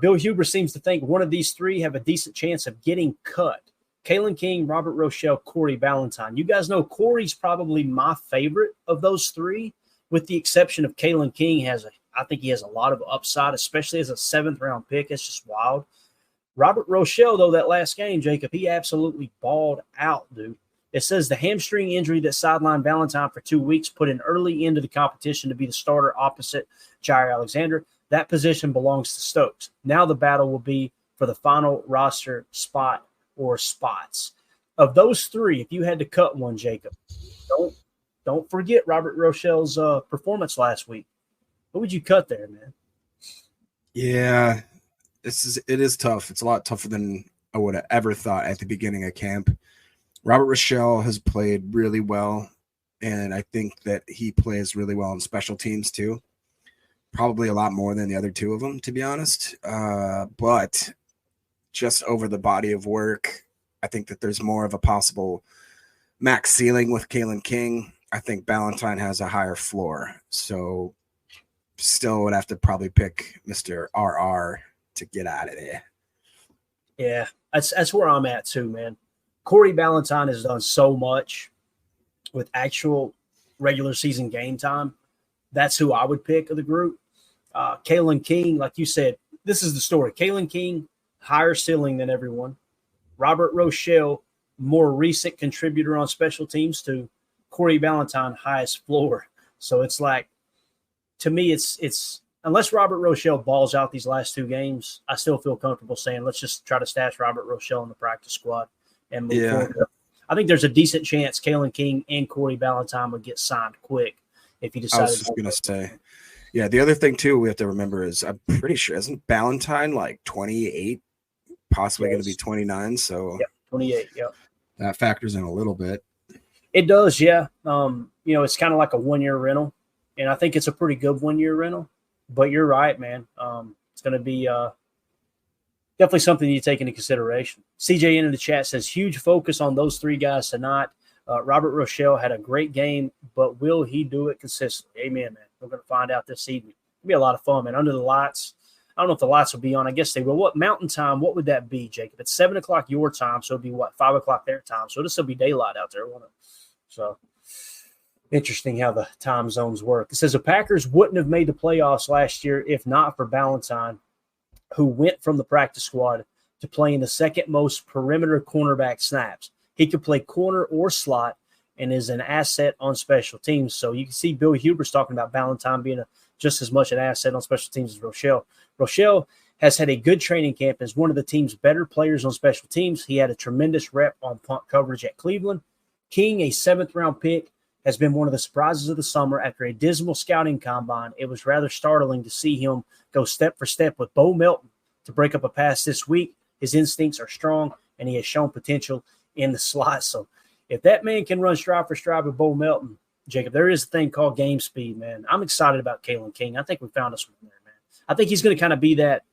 Speaker 4: Bill Huber seems to think one of these three have a decent chance of getting cut. Kalen King, Robert Rochelle, Corey Ballantyne. You guys know Corey's probably my favorite of those three, with the exception of Kalen King. I think he has a lot of upside, especially as a 7th-round pick. It's just wild. Robert Rochelle, though, that last game, Jacob, he absolutely balled out, dude. It says the hamstring injury that sidelined Ballantyne for 2 weeks put an early end to the competition to be the starter opposite Jair Alexander. That position belongs to Stokes. Now the battle will be for the final roster spot or spots. Of those three, if you had to cut one, Jacob, don't forget Robert Rochelle's performance last week. What would you cut there, man?
Speaker 5: Yeah, it is tough. It's a lot tougher than I would have ever thought at the beginning of camp. Robert Rochelle has played really well, and I think that he plays really well on special teams too. Probably a lot more than the other two of them, to be honest. But just over the body of work, I think that there's more of a possible max ceiling with Kalen King. I think Ballantyne has a higher floor. So still would have to probably pick Mr. RR to get out of there.
Speaker 4: Yeah, that's where I'm at too, man. Corey Ballantyne has done so much with actual regular season game time. That's who I would pick of the group. Kalen King, like you said, this is the story. Kalen King, higher ceiling than everyone. Robert Rochelle, more recent contributor on special teams too. Corey Ballantyne, highest floor. So it's like, to me, it's unless Robert Rochelle balls out these last two games, I still feel comfortable saying let's just try to stash Robert Rochelle in the practice squad and move forward. I think there's a decent chance Kalen King and Corey Ballantyne would get signed quick if he decided.
Speaker 5: I was just going to say. Yeah, the other thing, too, we have to remember is I'm pretty sure, isn't Ballantyne like 28, possibly going to be 29? So
Speaker 4: 28, yep.
Speaker 5: That factors in a little bit.
Speaker 4: It does, yeah. It's kind of like a one-year rental, and I think it's a pretty good one-year rental. But you're right, man. It's going to be definitely something you take into consideration. CJ in the chat says, huge focus on those three guys tonight. Robert Rochelle had a great game, but will he do it consistently? Amen, man. We're going to find out this evening. It'll be a lot of fun, man. Under the lights. I don't know if the lights will be on. I guess they will. What mountain time? What would that be, Jacob? It's 7 o'clock your time, so it'll be 5 o'clock their time. So it'll still be daylight out there, won't it? So interesting how the time zones work. It says the Packers wouldn't have made the playoffs last year if not for Ballantyne, who went from the practice squad to playing the second most perimeter cornerback snaps. He could play corner or slot and is an asset on special teams. So you can see Bill Huber's talking about Ballantyne being just as much an asset on special teams as Rochelle. Rochelle has had a good training camp and is one of the team's better players on special teams. He had a tremendous rep on punt coverage at Cleveland. King, a 7th-round pick, has been one of the surprises of the summer. After a dismal scouting combine, it was rather startling to see him go step for step with Bo Melton to break up a pass this week. His instincts are strong, and he has shown potential in the slot. So if that man can run stride for stride with Bo Melton, Jacob, there is a thing called game speed, man. I'm excited about Kalen King. I think we found us one there, man. I think he's going to kind of be that,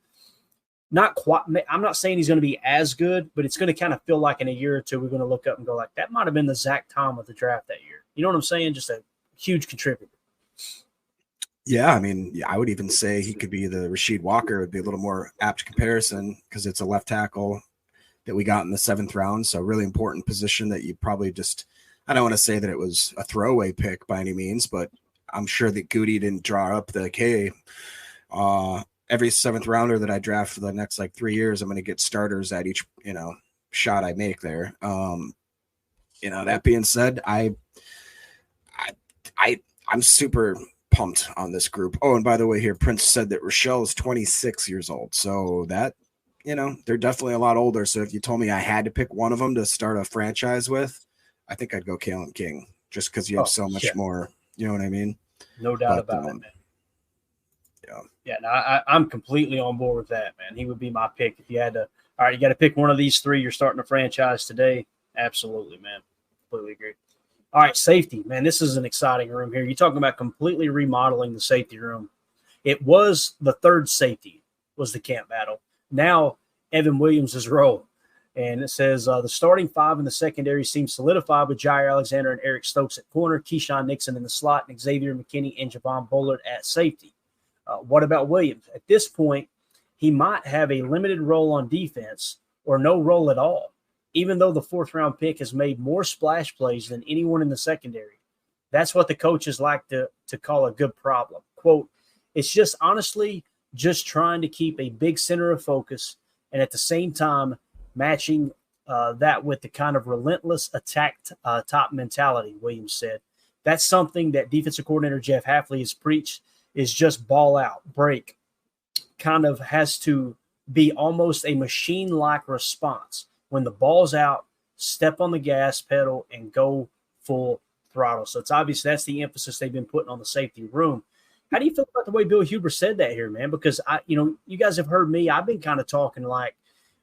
Speaker 4: not quite – I'm not saying he's going to be as good, but it's going to kind of feel like in a year or two we're going to look up and go like, that might have been the Zach Tom of the draft that year. You know what I'm saying? Just a huge contributor.
Speaker 5: Yeah, I mean, I would even say he could be the Rasheed Walker. It would be a little more apt comparison because it's a left tackle that we got in the 7th round. So a really important position that you probably just – I don't want to say that it was a throwaway pick by any means, but I'm sure that Goody didn't draw up the, hey, every 7th rounder that I draft for the next like 3 years, I'm going to get starters at each, shot I make there. That being said, I'm super pumped on this group. Oh, and by the way, here Prince said that Rochelle is 26 years old. So that, they're definitely a lot older. So if you told me I had to pick one of them to start a franchise with, I think I'd go Kalen King just because you have so much more. You know what I mean?
Speaker 4: No doubt about it, man. Yeah, no, I'm completely on board with that, man. He would be my pick if you had to. All right, you got to pick one of these 3. You're starting a franchise today. Absolutely, man. Completely agree. All right, safety, man. This is an exciting room here. You're talking about completely remodeling the safety room. It was the 3rd safety was the camp battle. Now Evan Williams' role. And it says the starting 5 in the secondary seems solidified with Jair Alexander and Eric Stokes at corner, Keyshawn Nixon in the slot, and Xavier McKinney and Javon Bullard at safety. What about Williams? At this point, he might have a limited role on defense or no role at all, even though the 4th-round pick has made more splash plays than anyone in the secondary. That's what the coaches like to call a good problem. Quote, it's just honestly just trying to keep a big center of focus and at the same time matching that with the kind of relentless attack top mentality, Williams said. That's something that defensive coordinator Jeff Hafley has preached is just ball out, break, kind of has to be almost a machine-like response. When the ball's out, step on the gas pedal and go full throttle. So it's obvious that's the emphasis they've been putting on the safety room. How do you feel about the way Bill Huber said that here, man? Because, you guys have heard me. I've been kind of talking like,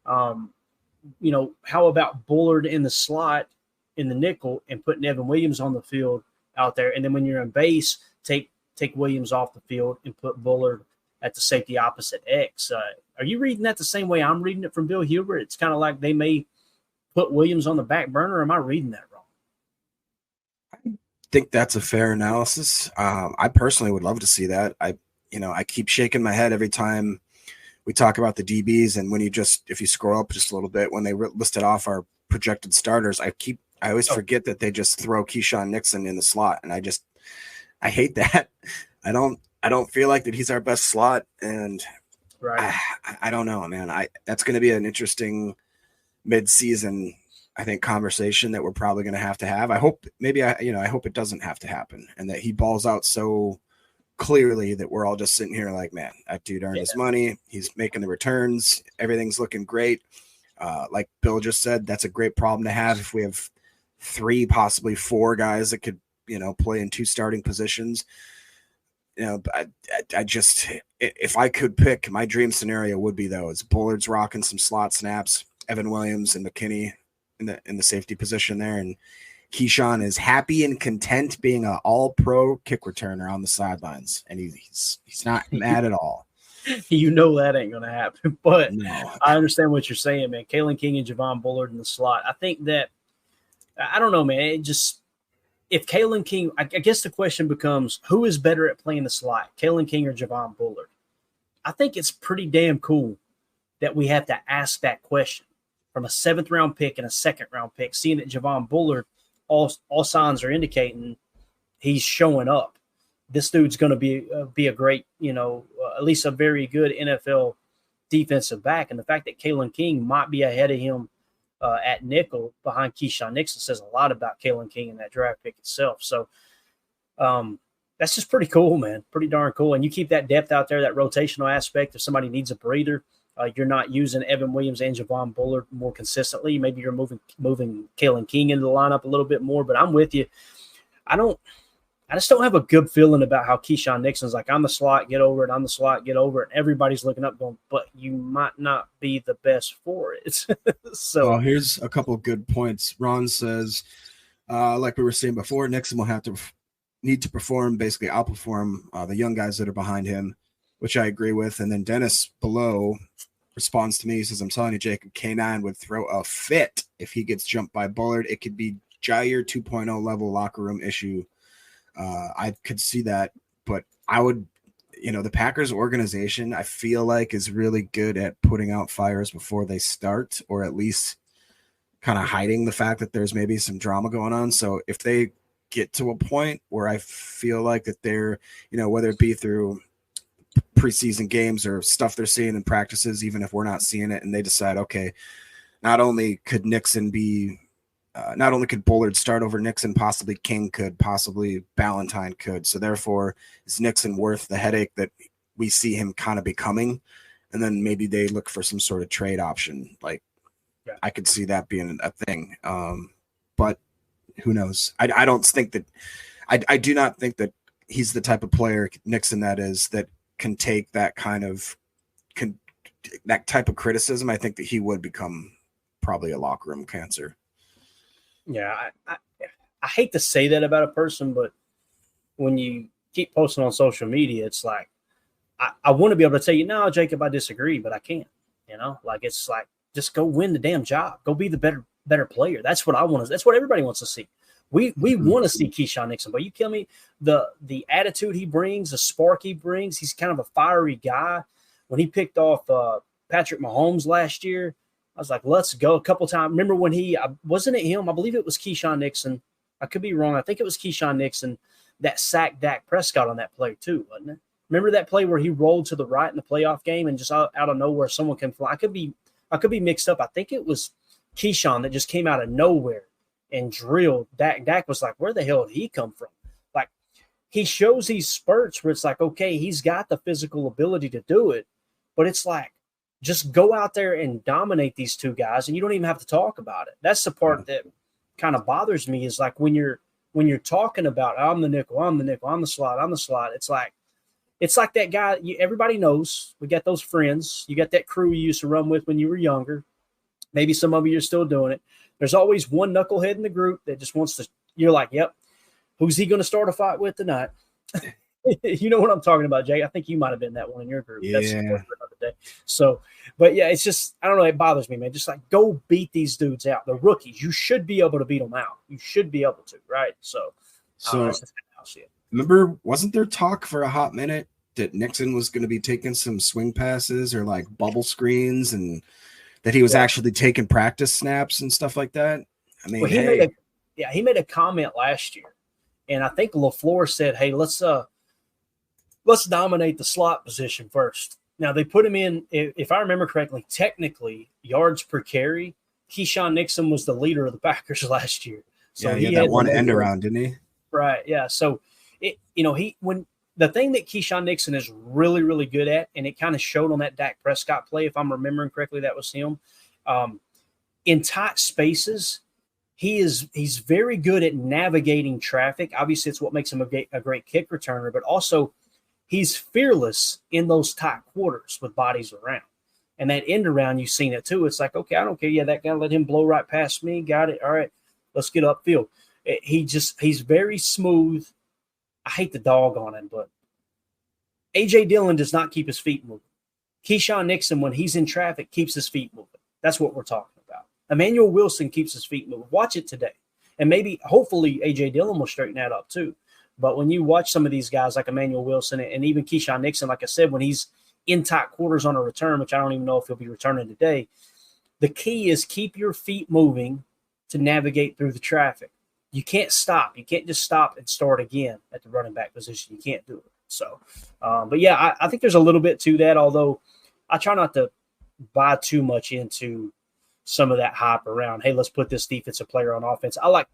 Speaker 4: how about Bullard in the slot in the nickel and putting Evan Williams on the field out there. And then when you're in base, take Williams off the field and put Bullard at the safety opposite X. Are you reading that the same way I'm reading it from Bill Huber? It's kind of like they may put Williams on the back burner. Or am I reading that wrong?
Speaker 5: I think that's a fair analysis. I personally would love to see that. I keep shaking my head every time we talk about the DBs. And when if you scroll up just a little bit, when they listed off our projected starters, I always forget that they just throw Keyshawn Nixon in the slot. And I hate that. I don't feel like that he's our best slot. And
Speaker 4: right.
Speaker 5: I don't know, man. That's going to be an interesting mid-season, I think, conversation that we're probably going to have. I hope I hope it doesn't have to happen and that he balls out so clearly that we're all just sitting here like, man, that dude earned his money. He's making the returns. Everything's looking great. Like Bill just said, that's a great problem to have if we have 3, possibly 4 guys that could, play in 2 starting positions. I just, if I could pick, my dream scenario would be those. Bullard's rocking some slot snaps, Evan Williams and McKinney in the safety position there, and Keyshawn is happy and content being an all-pro kick returner on the sidelines, and he's not mad at all.
Speaker 4: That ain't going to happen, but
Speaker 5: no.
Speaker 4: I understand what you're saying, man. Kalen King and Javon Bullard in the slot. I think that, I don't know, man. It just, if Kalen King, I guess the question becomes, who is better at playing the slot, Kalen King or Javon Bullard? I think it's pretty damn cool that we have to ask that question from a 7th-round pick and a 2nd-round pick, seeing that Javon Bullard, all signs are indicating he's showing up. This dude's going to be a great, at least a very good NFL defensive back. And the fact that Kalen King might be ahead of him at nickel behind Keyshawn Nixon says a lot about Kalen King and that draft pick itself. So that's just pretty cool, man. Pretty darn cool. And you keep that depth out there, that rotational aspect. If somebody needs a breather, you're not using Evan Williams and Javon Bullard more consistently. Maybe you're moving Kalen King into the lineup a little bit more, but I'm with you. I just don't have a good feeling about how Keyshawn Nixon's like, I'm the slot, get over it. I'm the slot, get over it. And everybody's looking up going, but you might not be the best for it. So
Speaker 5: here's a couple of good points. Ron says, like we were saying before, Nixon will need to perform, basically outperform the young guys that are behind him, which I agree with. And then Dennis below responds to me. He says, I'm telling you, Jacob, K9 would throw a fit if he gets jumped by Bullard. It could be Jair 2.0 level locker room issue. I could see that, but I would, the Packers organization, I feel like, is really good at putting out fires before they start, or at least kind of hiding the fact that there's maybe some drama going on. So if they get to a point where I feel like that they're, whether it be through preseason games or stuff they're seeing in practices, even if we're not seeing it, and they decide, okay, not only could Bullard start over Nixon, possibly King could, possibly Ballantyne could. So therefore, is Nixon worth the headache that we see him kind of becoming? And then maybe they look for some sort of trade option. Like, I could see that being a thing. But who knows? I don't think that I do not think that he's the type of player, Nixon, that can take that that type of criticism. I think that he would become probably a locker room cancer.
Speaker 4: Yeah, I hate to say that about a person, but when you keep posting on social media, it's like I want to be able to tell you, no, Jacob, I disagree, but I can't. Like it's like just go win the damn job, go be the better player. That's what I want. That's what everybody wants to see. We want to see Keyshawn Nixon, but you kill me the attitude he brings, the spark he brings. He's kind of a fiery guy. When he picked off Patrick Mahomes last year, I was like, let's go. A couple times. Remember when wasn't it him? I believe it was Keyshawn Nixon. I could be wrong. I think it was Keyshawn Nixon that sacked Dak Prescott on that play too, wasn't it? Remember that play where he rolled to the right in the playoff game and just out of nowhere someone came fly? I could be mixed up. I think it was Keyshawn that just came out of nowhere and drilled Dak. Dak was like, where the hell did he come from? Like, he shows these spurts where it's like, okay, he's got the physical ability to do it, but it's like, just go out there and dominate these two guys, and you don't even have to talk about it. That's the part that kind of bothers me is like when you're talking about I'm the nickel, I'm the slot. It's like that guy. Everybody knows we got those friends. You got that crew you used to run with when you were younger. Maybe some of you are still doing it. There's always one knucklehead in the group that just wants to. You're like, yep, who's he going to start a fight with tonight? You know what I'm talking about, Jay. I think you might have been that one in your group.
Speaker 5: Yeah.
Speaker 4: That's another day. So, but yeah, it's just, I don't know. It bothers me, man. Just like go beat these dudes out. The rookies, you should be able to beat them out. You should be able to, right? So that's just how I see it.
Speaker 5: Remember, wasn't there talk for a hot minute that Nixon was going to be taking some swing passes or like bubble screens, and that he was actually taking practice snaps and stuff like that? I mean,
Speaker 4: well, he made a comment last year, and I think LaFleur said, "Hey, let's dominate the slot position first." Now, they put him in, if I remember correctly, technically, yards per carry, Keyshawn Nixon was the leader of the Packers last year. So
Speaker 5: he had that one end around, didn't he?
Speaker 4: Right, yeah. So, when the thing that Keyshawn Nixon is really, really good at, and it kind of showed on that Dak Prescott play, if I'm remembering correctly, that was him. In tight spaces, he's very good at navigating traffic. Obviously, it's what makes him a great kick returner, but also he's fearless in those tight quarters with bodies around. And that end around, you've seen it too. It's like, okay, I don't care. Yeah, that guy, let him blow right past me. Got it. All right, let's get upfield. He's very smooth. I hate the dog on him, but A.J. Dillon does not keep his feet moving. Keyshawn Nixon, when he's in traffic, keeps his feet moving. That's what we're talking about. Emmanuel Wilson keeps his feet moving. Watch it today. And hopefully, A.J. Dillon will straighten that up too. But when you watch some of these guys like Emmanuel Wilson and even Keyshawn Nixon, like I said, when he's in tight quarters on a return, which I don't even know if he'll be returning today, the key is keep your feet moving to navigate through the traffic. You can't stop. You can't just stop and start again at the running back position. You can't do it. So, but yeah, I think there's a little bit to that, although I try not to buy too much into some of that hype around, hey, let's put this defensive player on offense. I like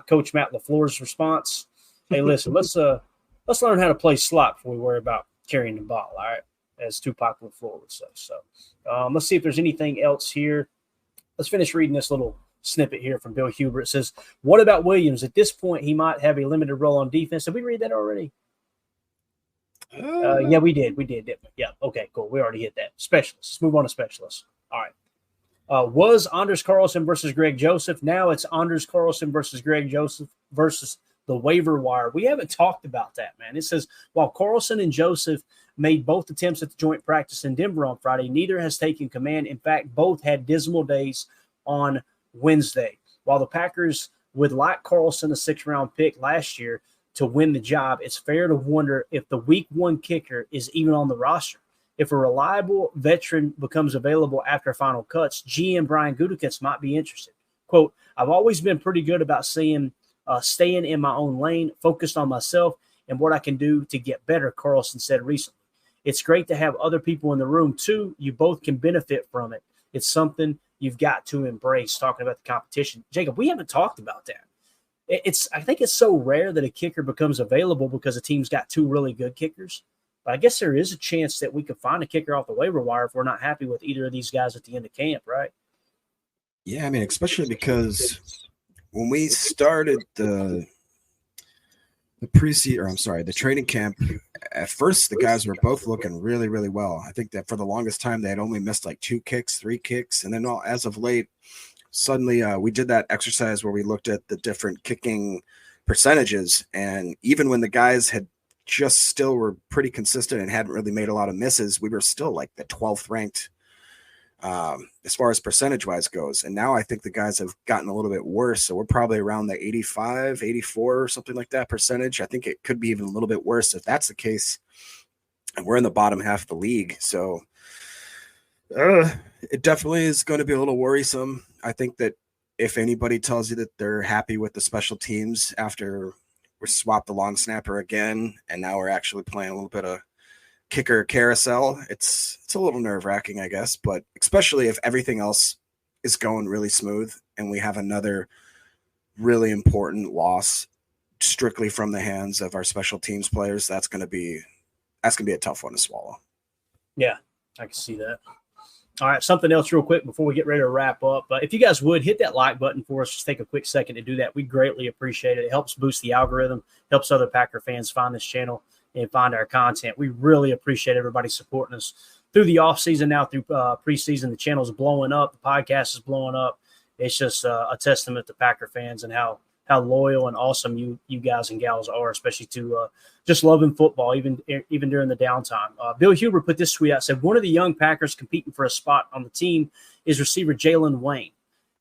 Speaker 4: Coach Matt LaFleur's response. Hey, listen, let's learn how to play slot before we worry about carrying the ball, all right, as Tupac LaFleur would say. So let's see if there's anything else here. Let's finish reading this little snippet here from Bill Huber. It says, what about Williams? At this point, he might have a limited role on defense. Did we read that already? Yeah, we did. Didn't we? Yeah, okay, cool. We already hit that. Specialists. Let's move on to specialists. All right. Was Anders Carlson versus Greg Joseph. Now it's Anders Carlson versus Greg Joseph versus the waiver wire. We haven't talked about that, man. It says, while Carlson and Joseph made both attempts at the joint practice in Denver on Friday, neither has taken command. In fact, both had dismal days on Wednesday. While the Packers would like Carlson, a 6th-round pick last year, to win the job, it's fair to wonder if the week 1 kicker is even on the roster. If a reliable veteran becomes available after final cuts, GM Brian Gutekunst might be interested. Quote, I've always been pretty good about seeing staying in my own lane, focused on myself and what I can do to get better, Carlson said recently. It's great to have other people in the room too. You both can benefit from it. It's something you've got to embrace, talking about the competition. Jacob, we haven't talked about that. I think it's so rare that a kicker becomes available because a team's got two really good kickers. But I guess there is a chance that we could find a kicker off the waiver wire if we're not happy with either of these guys at the end of camp, right?
Speaker 5: Yeah, I mean, especially because when we started the training camp, at first the guys were both looking really, really well. I think that for the longest time they had only missed like 2 kicks, 3 kicks, and then as of late, suddenly we did that exercise where we looked at the different kicking percentages, and even when the guys had just still were pretty consistent and hadn't really made a lot of misses, we were still like the 12th ranked as far as percentage wise goes. And now I think the guys have gotten a little bit worse. So we're probably around the 85, 84 or something like that percentage. I think it could be even a little bit worse if that's the case. And we're in the bottom half of the league. So it definitely is going to be a little worrisome. I think that if anybody tells you that they're happy with the special teams after we swapped the long snapper again, and now we're actually playing a little bit of kicker carousel, it's a little nerve-wracking, I guess, but especially if everything else is going really smooth and we have another really important loss strictly from the hands of our special teams players, that's going to be a tough one to swallow.
Speaker 4: Yeah, I can see that. All right, something else real quick before we get ready to wrap up. If you guys would hit that like button for us, just take a quick second to do that. We greatly appreciate it. It helps boost the algorithm, helps other Packer fans find this channel and find our content. We really appreciate everybody supporting us through the offseason, now through preseason. The channel's blowing up. The podcast is blowing up. It's just a testament to Packer fans and how loyal and awesome you guys and gals are, especially to just loving football, even during the downtime. Bill Huber put this tweet out, said, one of the young Packers competing for a spot on the team is receiver Jalen Wayne.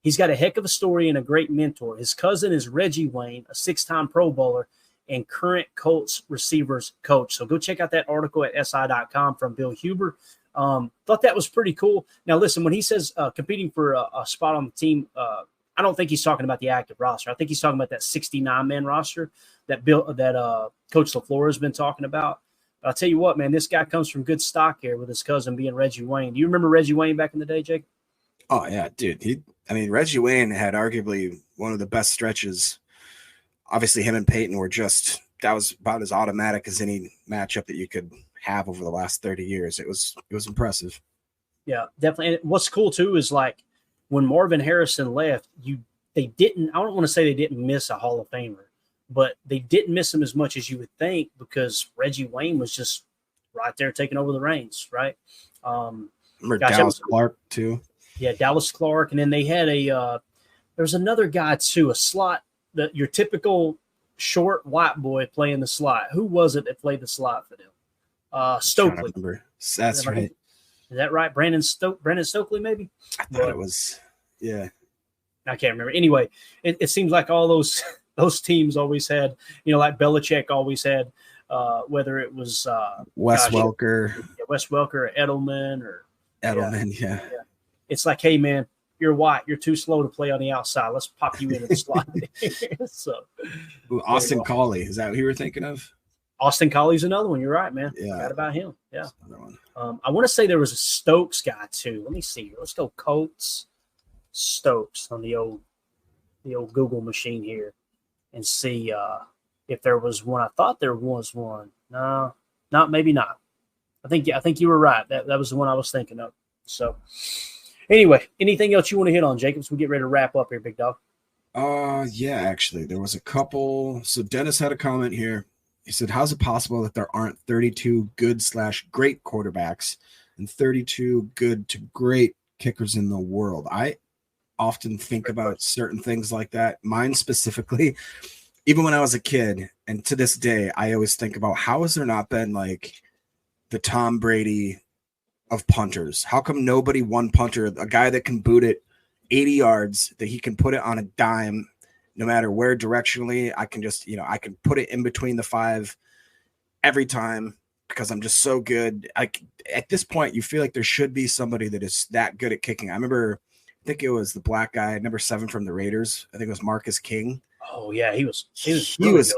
Speaker 4: He's got a heck of a story and a great mentor. His cousin is Reggie Wayne, a 6-time Pro Bowler and current Colts receivers coach. So go check out that article at si.com from Bill Huber. Thought that was pretty cool. Now, listen, when he says competing for a spot on the team, I don't think he's talking about the active roster. I think he's talking about that 69-man roster that Coach LaFleur has been talking about. But I'll tell you what, man, this guy comes from good stock here with his cousin being Reggie Wayne. Do you remember Reggie Wayne back in the day, Jake?
Speaker 5: Oh, yeah, dude. Reggie Wayne had arguably one of the best stretches. Obviously, him and Peyton were that was about as automatic as any matchup that you could have over the last 30 years. It was impressive.
Speaker 4: Yeah, definitely. And what's cool, too, is like when Marvin Harrison left, I don't want to say they didn't miss a Hall of Famer, but they didn't miss him as much as you would think because Reggie Wayne was just right there taking over the reins, right?
Speaker 5: Remember Dallas Clark, too? Yeah,
Speaker 4: Dallas Clark. And then they had there was another guy, too, a slot, your typical short white boy playing the slot. Who was it that played the slot for them? Stokely.
Speaker 5: That's right.
Speaker 4: Is that right? Brandon Stokely, maybe?
Speaker 5: I thought it was, yeah.
Speaker 4: I can't remember. Anyway, it seems like all those teams always had, like Belichick always had, whether it was
Speaker 5: Wes Welker
Speaker 4: or Edelman
Speaker 5: yeah.
Speaker 4: It's like, hey, man, you're white. You're too slow to play on the outside. Let's pop you into the slot. So,
Speaker 5: Austin Collie, is that what you were thinking of?
Speaker 4: Austin Colley's another one. You're right, man.
Speaker 5: Yeah.
Speaker 4: Forgot about him. Yeah. I want to say there was a Stokes guy too. Let me see here. Let's go Colts Stokes on the old Google machine here and see if there was one. I thought there was one. No, maybe not. I think you were right. That was the one I was thinking of. So anyway, anything else you want to hit on, Jacobs? We get ready to wrap up here, big dog.
Speaker 5: Yeah, actually, there was a couple. So Dennis had a comment here. He said, how's it possible that there aren't 32 good/great quarterbacks and 32 good to great kickers in the world? I often think about certain things like that. Mine specifically, even when I was a kid, and to this day, I always think about how has there not been like the Tom Brady of punters? How come nobody one punter, a guy that can boot it 80 yards, that he can put it on a dime, no matter where directionally, I can just, I can put it in between the 5 every time because I'm just so good. At this point, you feel like there should be somebody that is that good at kicking. I think it was the black guy, number 7 from the Raiders. I think it was Marcus King.
Speaker 4: Oh yeah, he was
Speaker 5: He was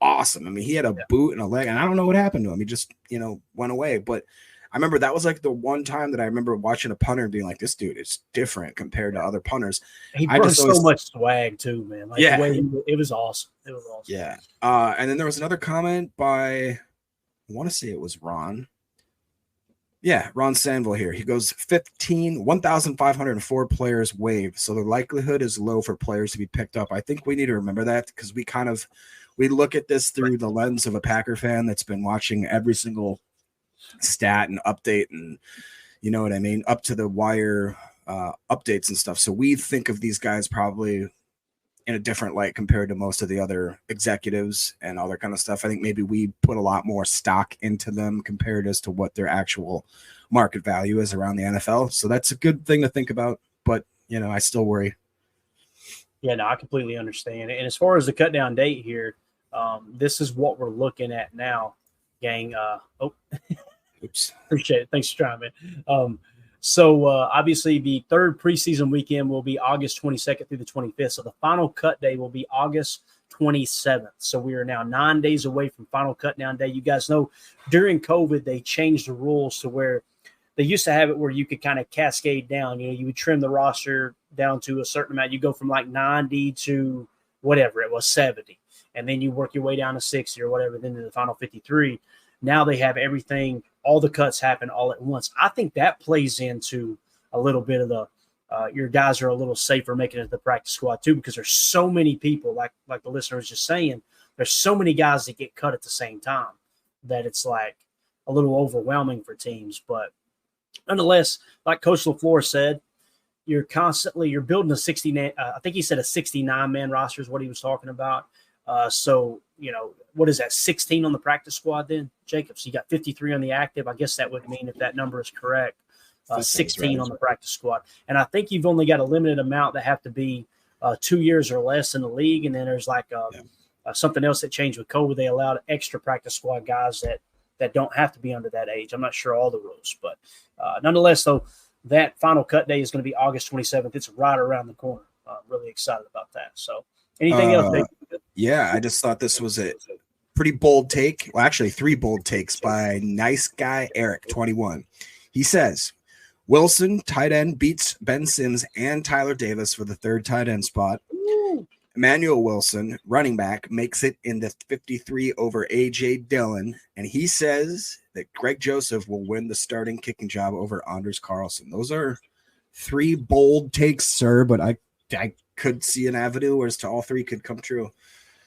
Speaker 5: awesome. I mean, he had a boot and a leg, and I don't know what happened to him. He just, went away. But I remember that was like the one time that I remember watching a punter and being like, this dude is different compared to other punters.
Speaker 4: He brought so much swag too, man. Like
Speaker 5: yeah,
Speaker 4: the way it was awesome. It was awesome.
Speaker 5: Yeah. And then there was another comment by, I want to say it was Ron. Yeah, Ron Sanville here. He goes 1,504 players waived. So the likelihood is low for players to be picked up. I think we need to remember that because we look at this through the lens of a Packer fan that's been watching every single stat and update and you know what I mean, up to the wire updates and stuff. So we think of these guys probably in a different light compared to most of the other executives and all that kind of stuff. I think maybe we put a lot more stock into them compared as to what their actual market value is around the NFL. So that's a good thing to think about, but I still worry.
Speaker 4: Yeah, no, I completely understand. And as far as the cut down date here, this is what we're looking at now, gang. Oops. Appreciate it. Thanks for trying, man. So obviously the third preseason weekend will be August 22nd through the 25th. So the final cut day will be August 27th. So we are now 9 days away from final cut down day. You guys know during COVID, they changed the rules to where they used to have it where you could kind of cascade down. You would trim the roster down to a certain amount. You go from like 90 to whatever it was, 70. And then you work your way down to 60 or whatever, then to the final 53. Now they have everything, all the cuts happen all at once. I think that plays into a little bit of the your guys are a little safer making it to the practice squad too, because there's so many people, like the listener was just saying, there's so many guys that get cut at the same time that it's like a little overwhelming for teams. But nonetheless, like Coach LaFleur said, you're building a 69. I think he said a 69-man roster is what he was talking about. So, what is that, 16 on the practice squad then, Jacob? So you got 53 on the active. I guess that would mean, if that number is correct, 16 on the practice squad. And I think you've only got a limited amount that have to be 2 years or less in the league. And then there's like something else that changed with COVID. They allowed extra practice squad guys that don't have to be under that age. I'm not sure all the rules, but nonetheless, though, that final cut day is going to be August 27th. It's right around the corner. Really excited about that. So anything else, Dave?
Speaker 5: Yeah, I just thought this was a pretty bold take. Well, actually, 3 bold takes by Nice Guy Eric, 21. He says, Wilson, tight end, beats Ben Sims and Tyler Davis for the third tight end spot. Ooh. Emmanuel Wilson, running back, makes it in the 53 over A.J. Dillon. And he says that Greg Joseph will win the starting kicking job over Anders Carlson. Those are 3 bold takes, sir, but I could see an avenue as to all 3 could come true.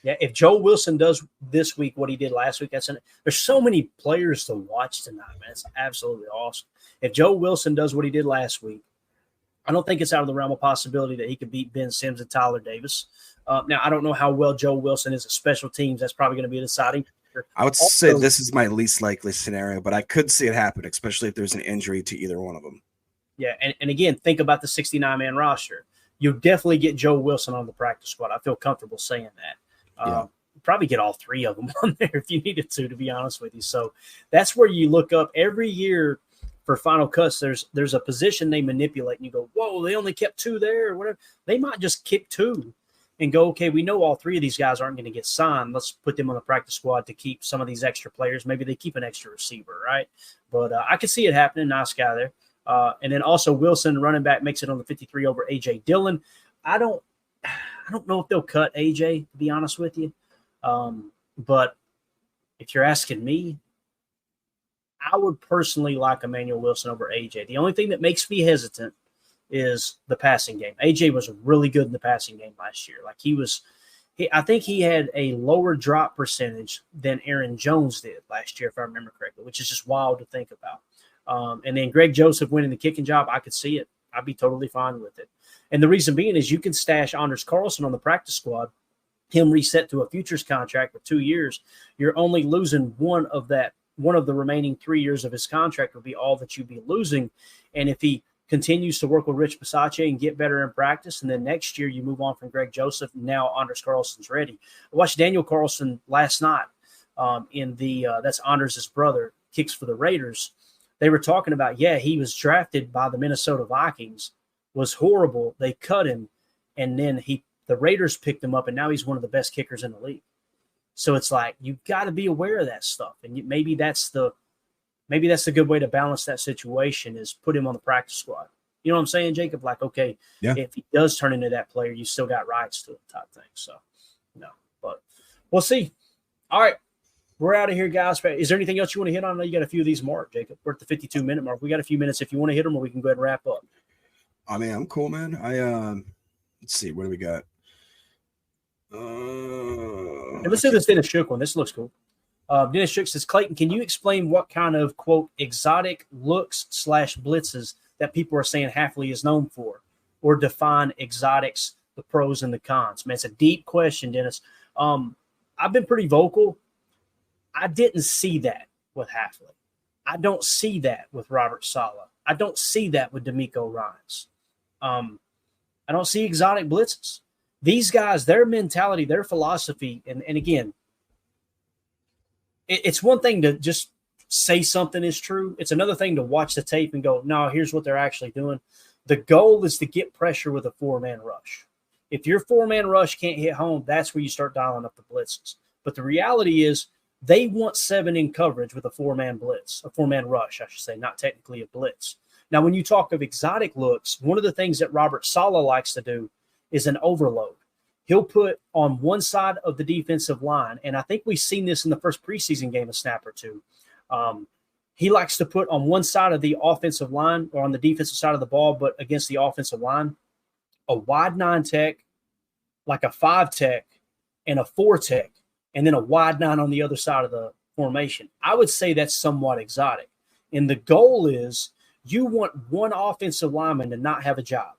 Speaker 4: Yeah, if Joe Wilson does this week what he did last week, there's so many players to watch tonight, man. It's absolutely awesome. If Joe Wilson does what he did last week, I don't think it's out of the realm of possibility that he could beat Ben Sims and Tyler Davis. Now, I don't know how well Joe Wilson is at special teams. That's probably going to be a deciding factor.
Speaker 5: I would say this is my least likely scenario, but I could see it happen, especially if there's an injury to either one of them.
Speaker 4: Yeah, and again, think about the 69-man roster. You'll definitely get Joe Wilson on the practice squad. I feel comfortable saying that. Probably get all 3 of them on there if you needed to be honest with you. So that's where you look up every year for final cuts. There's a position they manipulate and you go, whoa, they only kept 2 there or whatever. They might just kick 2 and go, okay, we know all 3 of these guys aren't going to get signed. Let's put them on the practice squad to keep some of these extra players. Maybe they keep an extra receiver, right? But I could see it happening. Nice guy there. And then also Wilson, running back, makes it on the 53 over A.J. Dillon. I don't know if they'll cut AJ, to be honest with you. But if you're asking me, I would personally like Emmanuel Wilson over AJ. The only thing that makes me hesitant is the passing game. AJ was really good in the passing game last year. Like I think he had a lower drop percentage than Aaron Jones did last year, if I remember correctly, which is just wild to think about. And then Greg Joseph winning the kicking job, I could see it. I'd be totally fine with it. And the reason being is you can stash Anders Carlson on the practice squad, him reset to a futures contract for 2 years. You're only losing one of the remaining 3 years of his contract would be all that you'd be losing. And if he continues to work with Rich Bisaccia and get better in practice, and then next year you move on from Greg Joseph, now Anders Carlson's ready. I watched Daniel Carlson last night that's Anders' brother, kicks for the Raiders. They were talking about, he was drafted by the Minnesota Vikings, was horrible. They cut him, and then he The Raiders picked him up, and now he's one of the best kickers in the league. So it's like you've got to be aware of that stuff, and maybe that's the good way to balance that situation is put him on the practice squad. You know what I'm saying, Jacob? Like, okay, if he does turn into that player, you still got rights to it type thing. So, but we'll see. All right, we're out of here, guys. Is there anything else you want to hit on? I know you got a few of these marked, Jacob. We're at the 52-minute mark. We got a few minutes if you want to hit them, or we can go ahead and wrap up.
Speaker 5: I mean, I'm cool, man. Let's see, what do we got?
Speaker 4: Let's do this Dennis Shook one. This looks cool. Dennis Shook says, Clayton, can you explain what kind of, quote, exotic looks / blitzes that people are saying Hafley is known for, or define exotics, the pros and the cons? Man, it's a deep question, Dennis. I've been pretty vocal. I didn't see that with Hafley. I don't see that with Robert Saleh. I don't see that with D'Amico Ryans. I don't see exotic blitzes. These guys, their mentality, their philosophy, and again, it's one thing to just say something is true. It's another thing to watch the tape and go, no, here's what they're actually doing. The goal is to get pressure with a four-man rush. If your four-man rush can't hit home, that's where you start dialing up the blitzes. But the reality is they want 7 in coverage with a four-man blitz, a four-man rush, I should say, not technically a blitz. Now, when you talk of exotic looks, one of the things that Robert Saleh likes to do is an overload. He'll put on one side of the defensive line, and I think we've seen this in the first preseason game a snap or two. He likes to put on one side of the offensive line or on the defensive side of the ball, but against the offensive line, a wide 9 tech, like a 5 tech, and a 4 tech, and then a wide 9 on the other side of the formation. I would say that's somewhat exotic. And the goal is you want one offensive lineman to not have a job.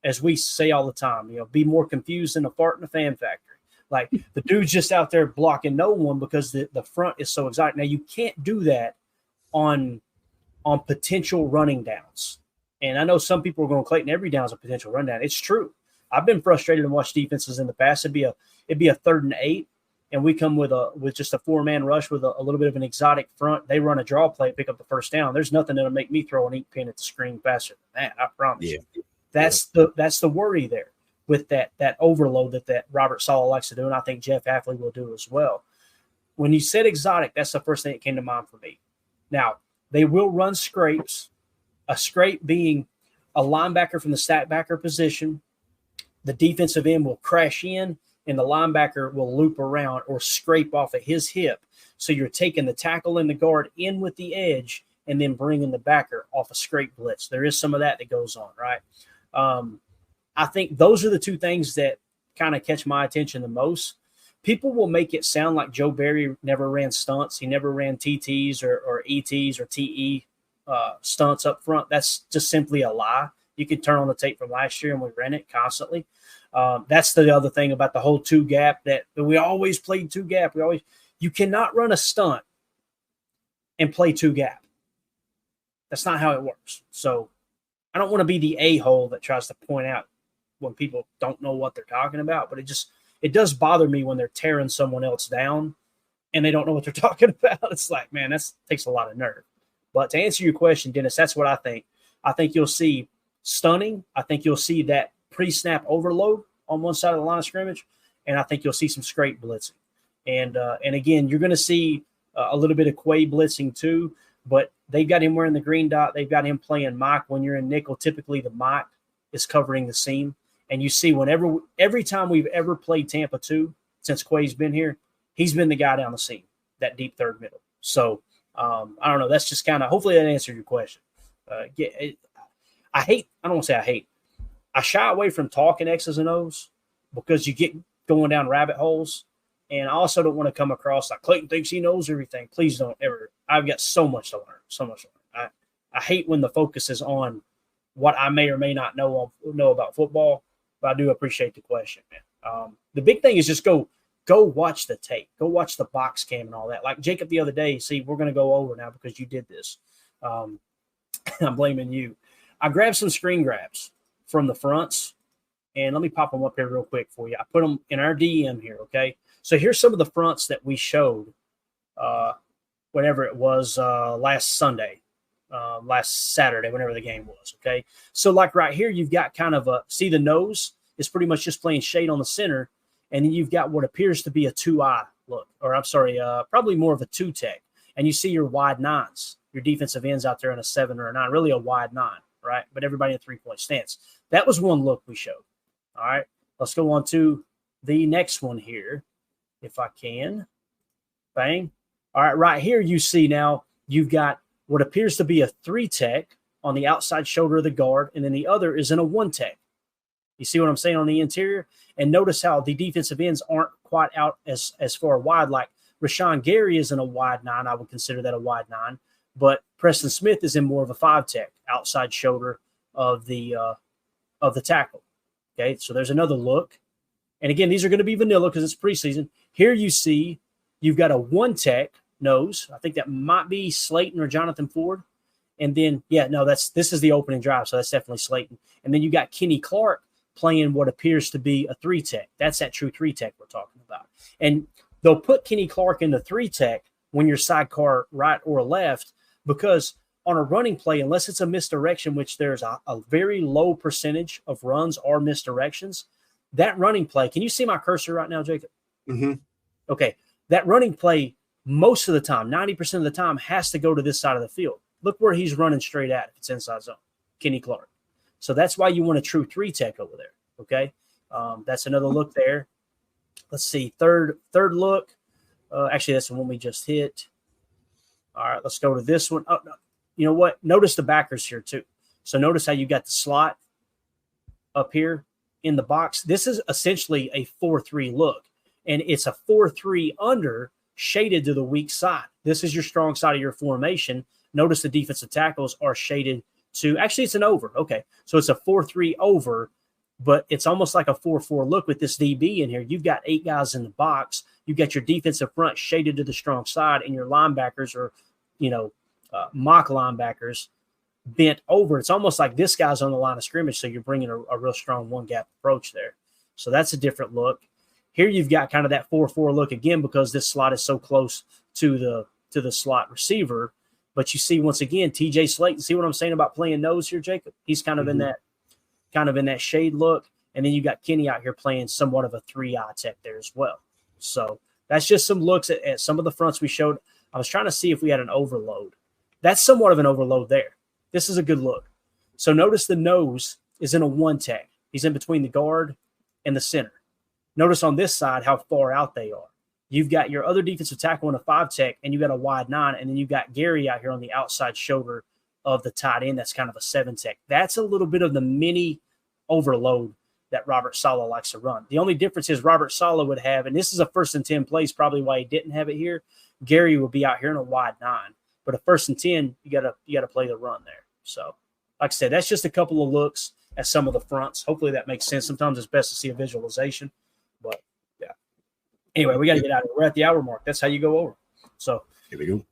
Speaker 4: As we say all the time, be more confused than a fart in a fan factory. Like the dude's just out there blocking no one because the front is so exotic. Now, you can't do that on potential running downs. And I know some people are going, Clayton, every down is a potential run down. It's true. I've been frustrated and watched defenses in the past. It'd be a 3rd and 8, and we come with just a 4-man rush with a little bit of an exotic front. They run a draw play, pick up the first down. There's nothing that'll make me throw an ink pen at the screen faster than that. I promise you. That's the worry there with that overload that Robert Saleh likes to do, and I think Jeff Hafley will do as well. When you said exotic, that's the first thing that came to mind for me. Now, they will run scrapes, a scrape being a linebacker from the stack backer position. The defensive end will crash in, and the linebacker will loop around or scrape off of his hip. So you're taking the tackle and the guard in with the edge and then bringing the backer off a scrape blitz. There is some of that goes on, right? I think those are the two things that kind of catch my attention the most. People will make it sound like Joe Barry never ran stunts. He never ran TTs or ETs or TE stunts up front. That's just simply a lie. You can turn on the tape from last year, and we ran it constantly. That's the other thing about the whole 2-gap that we always played 2-gap. You cannot run a stunt and play 2-gap. That's not how it works. So I don't want to be the a-hole that tries to point out when people don't know what they're talking about, but it does bother me when they're tearing someone else down and they don't know what they're talking about. It's like, man, that takes a lot of nerve. But to answer your question, Dennis, that's what I think. I think you'll see stunning. I think you'll see that pre-snap overload on one side of the line of scrimmage, and I think you'll see some scrape blitzing. And again, you're going to see a little bit of Quay blitzing too, but they've got him wearing the green dot. They've got him playing Mike. When you're in nickel, typically the Mike is covering the seam. And you see every time we've ever played Tampa 2 since Quay's been here, he's been the guy down the seam, that deep third middle. So I don't know. That's just kind of – hopefully that answered your question. I don't want to say I hate. I shy away from talking X's and O's because you get going down rabbit holes. And I also don't want to come across like Clayton thinks he knows everything. Please don't ever. I've got so much to learn, I hate when the focus is on what I may or may not know about football, but I do appreciate the question, man. The big thing is just go watch the tape. Go watch the box cam and all that. Like Jacob the other day, see, we're going to go over now because you did this. I'm blaming you. I grabbed some screen grabs from the fronts, and let me pop them up here real quick for you. I put them in our DM here, okay? So here's some of the fronts that we showed whenever it was last Sunday, last Saturday, whenever the game was, okay? So like right here, you've got kind of see the nose? is pretty much just playing shade on the center. And then you've got what appears to be a 2-eye look, or I'm sorry, probably more of a 2-tech. And you see your wide nines, your defensive ends out there in a 7 or a 9, really a wide 9, right? But everybody in a 3-point stance. That was one look we showed. All right, let's go on to the next one here, if I can. Bang. All right, right here you see now you've got what appears to be a 3-tech on the outside shoulder of the guard, and then the other is in a 1-tech. You see what I'm saying on the interior? And notice how the defensive ends aren't quite out as far wide. Like Rashawn Gary is in a wide 9. I would consider that a wide 9. But Preston Smith is in more of a 5-tech, outside shoulder of the tackle. Okay, so there's another look. And again, these are going to be vanilla because it's preseason. Here you see you've got a 1-tech nose. I think that might be Slayton or Jonathan Ford. And then, this is the opening drive, so that's definitely Slayton. And then you got Kenny Clark playing what appears to be a 3-tech. That's that true 3-tech we're talking about. And they'll put Kenny Clark in the 3-tech when you're sidecar right or left, because on a running play, unless it's a misdirection, which there's a very low percentage of runs are misdirections, that running play, can you see my cursor right now, Jacob?
Speaker 5: Mm-hmm.
Speaker 4: Okay. That running play, most of the time, 90% of the time, has to go to this side of the field. Look where he's running straight at if it's inside zone, Kenny Clark. So that's why you want a true 3-tech over there, okay? That's another look there. Let's see, third look. Actually, that's the one we just hit. All right, let's go to this one. Oh, no. You know what? Notice the backers here too. So notice how you got the slot up here in the box. This is essentially a 4-3 look, and it's a 4-3 under shaded to the weak side. This is your strong side of your formation. Notice the defensive tackles are shaded to – actually, it's an over. Okay, so it's a 4-3 over, but it's almost like a 4-4 look with this DB in here. You've got 8 guys in the box. You've got your defensive front shaded to the strong side, and your linebackers are, mock linebackers bent over. It's almost like this guy's on the line of scrimmage, so you're bringing a real strong one-gap approach there. So that's a different look. Here you've got kind of that 4-4 look again because this slot is so close to the slot receiver. But you see, once again, TJ Slayton, see what I'm saying about playing nose here, Jacob? He's kind of in that shade look. And then you got Kenny out here playing somewhat of a 3-eye tech there as well. So that's just some looks at some of the fronts we showed. I was trying to see if we had an overload. That's somewhat of an overload there. This is a good look. So notice the nose is in a 1-tech. He's in between the guard and the center. Notice on this side how far out they are. You've got your other defensive tackle in a 5-tech, and you got a wide 9, and then you've got Gary out here on the outside shoulder of the tight end. That's kind of a 7-tech. That's a little bit of the mini overload that Robert Saleh likes to run. The only difference is Robert Saleh would have, and this is a 1st and 10 plays, probably why he didn't have it here. Gary would be out here in a wide 9, but a 1st and 10, you gotta play the run there. So, like I said, that's just a couple of looks at some of the fronts. Hopefully that makes sense. Sometimes it's best to see a visualization, but yeah. Anyway, we got to get out of here. We're at the hour mark. That's how you go over. So
Speaker 5: here we go.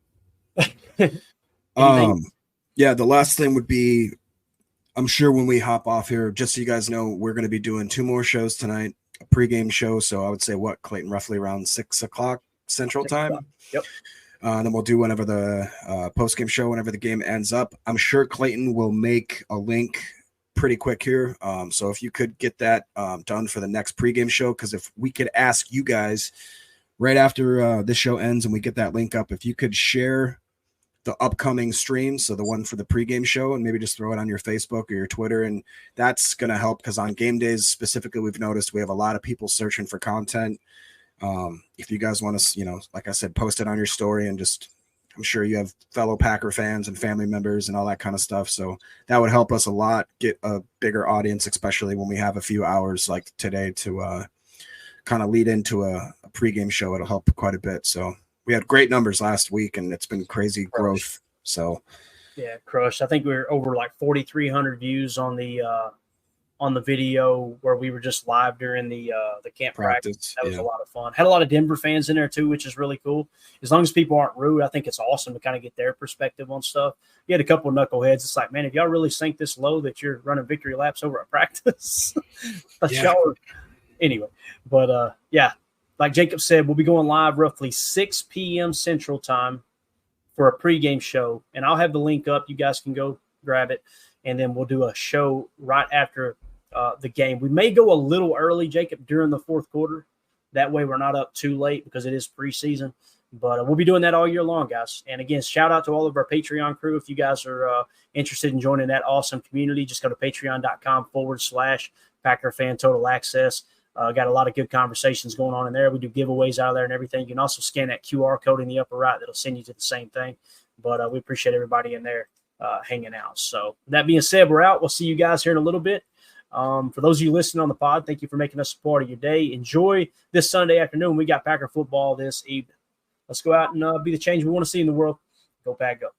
Speaker 5: Yeah, the last thing would be, I'm sure when we hop off here, just so you guys know, we're going to be doing 2 more shows tonight, a pregame show. So I would say Clayton, roughly around 6 o'clock Central Time.
Speaker 4: Yep.
Speaker 5: Then we'll do whenever the postgame show, whenever the game ends up. I'm sure Clayton will make a link pretty quick here. So if you could get that done for the next pregame show, because if we could ask you guys right after this show ends and we get that link up, if you could share the upcoming stream, so the one for the pregame show, and maybe just throw it on your Facebook or your Twitter, and that's going to help because on game days specifically, we've noticed we have a lot of people searching for content. If you guys want to, like I said, post it on your story, and just, I'm sure you have fellow Packer fans and family members and all that kind of stuff. So that would help us a lot, get a bigger audience, especially when we have a few hours like today to kind of lead into a pregame show. It'll help quite a bit. So we had great numbers last week, and it's been crazy growth. So
Speaker 4: yeah, crushed. I think we were over like 4,300 views on the video where we were just live during the camp practice. That was a lot of fun. Had a lot of Denver fans in there too, which is really cool. As long as people aren't rude, I think it's awesome to kind of get their perspective on stuff. You had a couple of knuckleheads. It's like, man, if y'all really sink this low that you're running victory laps over at practice, anyway. But yeah, like Jacob said, we'll be going live roughly 6 p.m. Central Time for a pregame show, and I'll have the link up. You guys can go grab it, and then we'll do a show right after the game. We may go a little early, Jacob, during the fourth quarter. That way we're not up too late because it is preseason. But we'll be doing that all year long, guys. And again, shout out to all of our Patreon crew. If you guys are interested in joining that awesome community, just go to patreon.com/Packer Fan Total Access. Got a lot of good conversations going on in there. We do giveaways out of there and everything. You can also scan that QR code in the upper right. That'll send you to the same thing. But we appreciate everybody in there hanging out. So that being said, we're out. We'll see you guys here in a little bit. For those of you listening on the pod, thank you for making us a part of your day. Enjoy this Sunday afternoon. We got Packer football this evening. Let's go out and be the change we want to see in the world. Go Pack, go.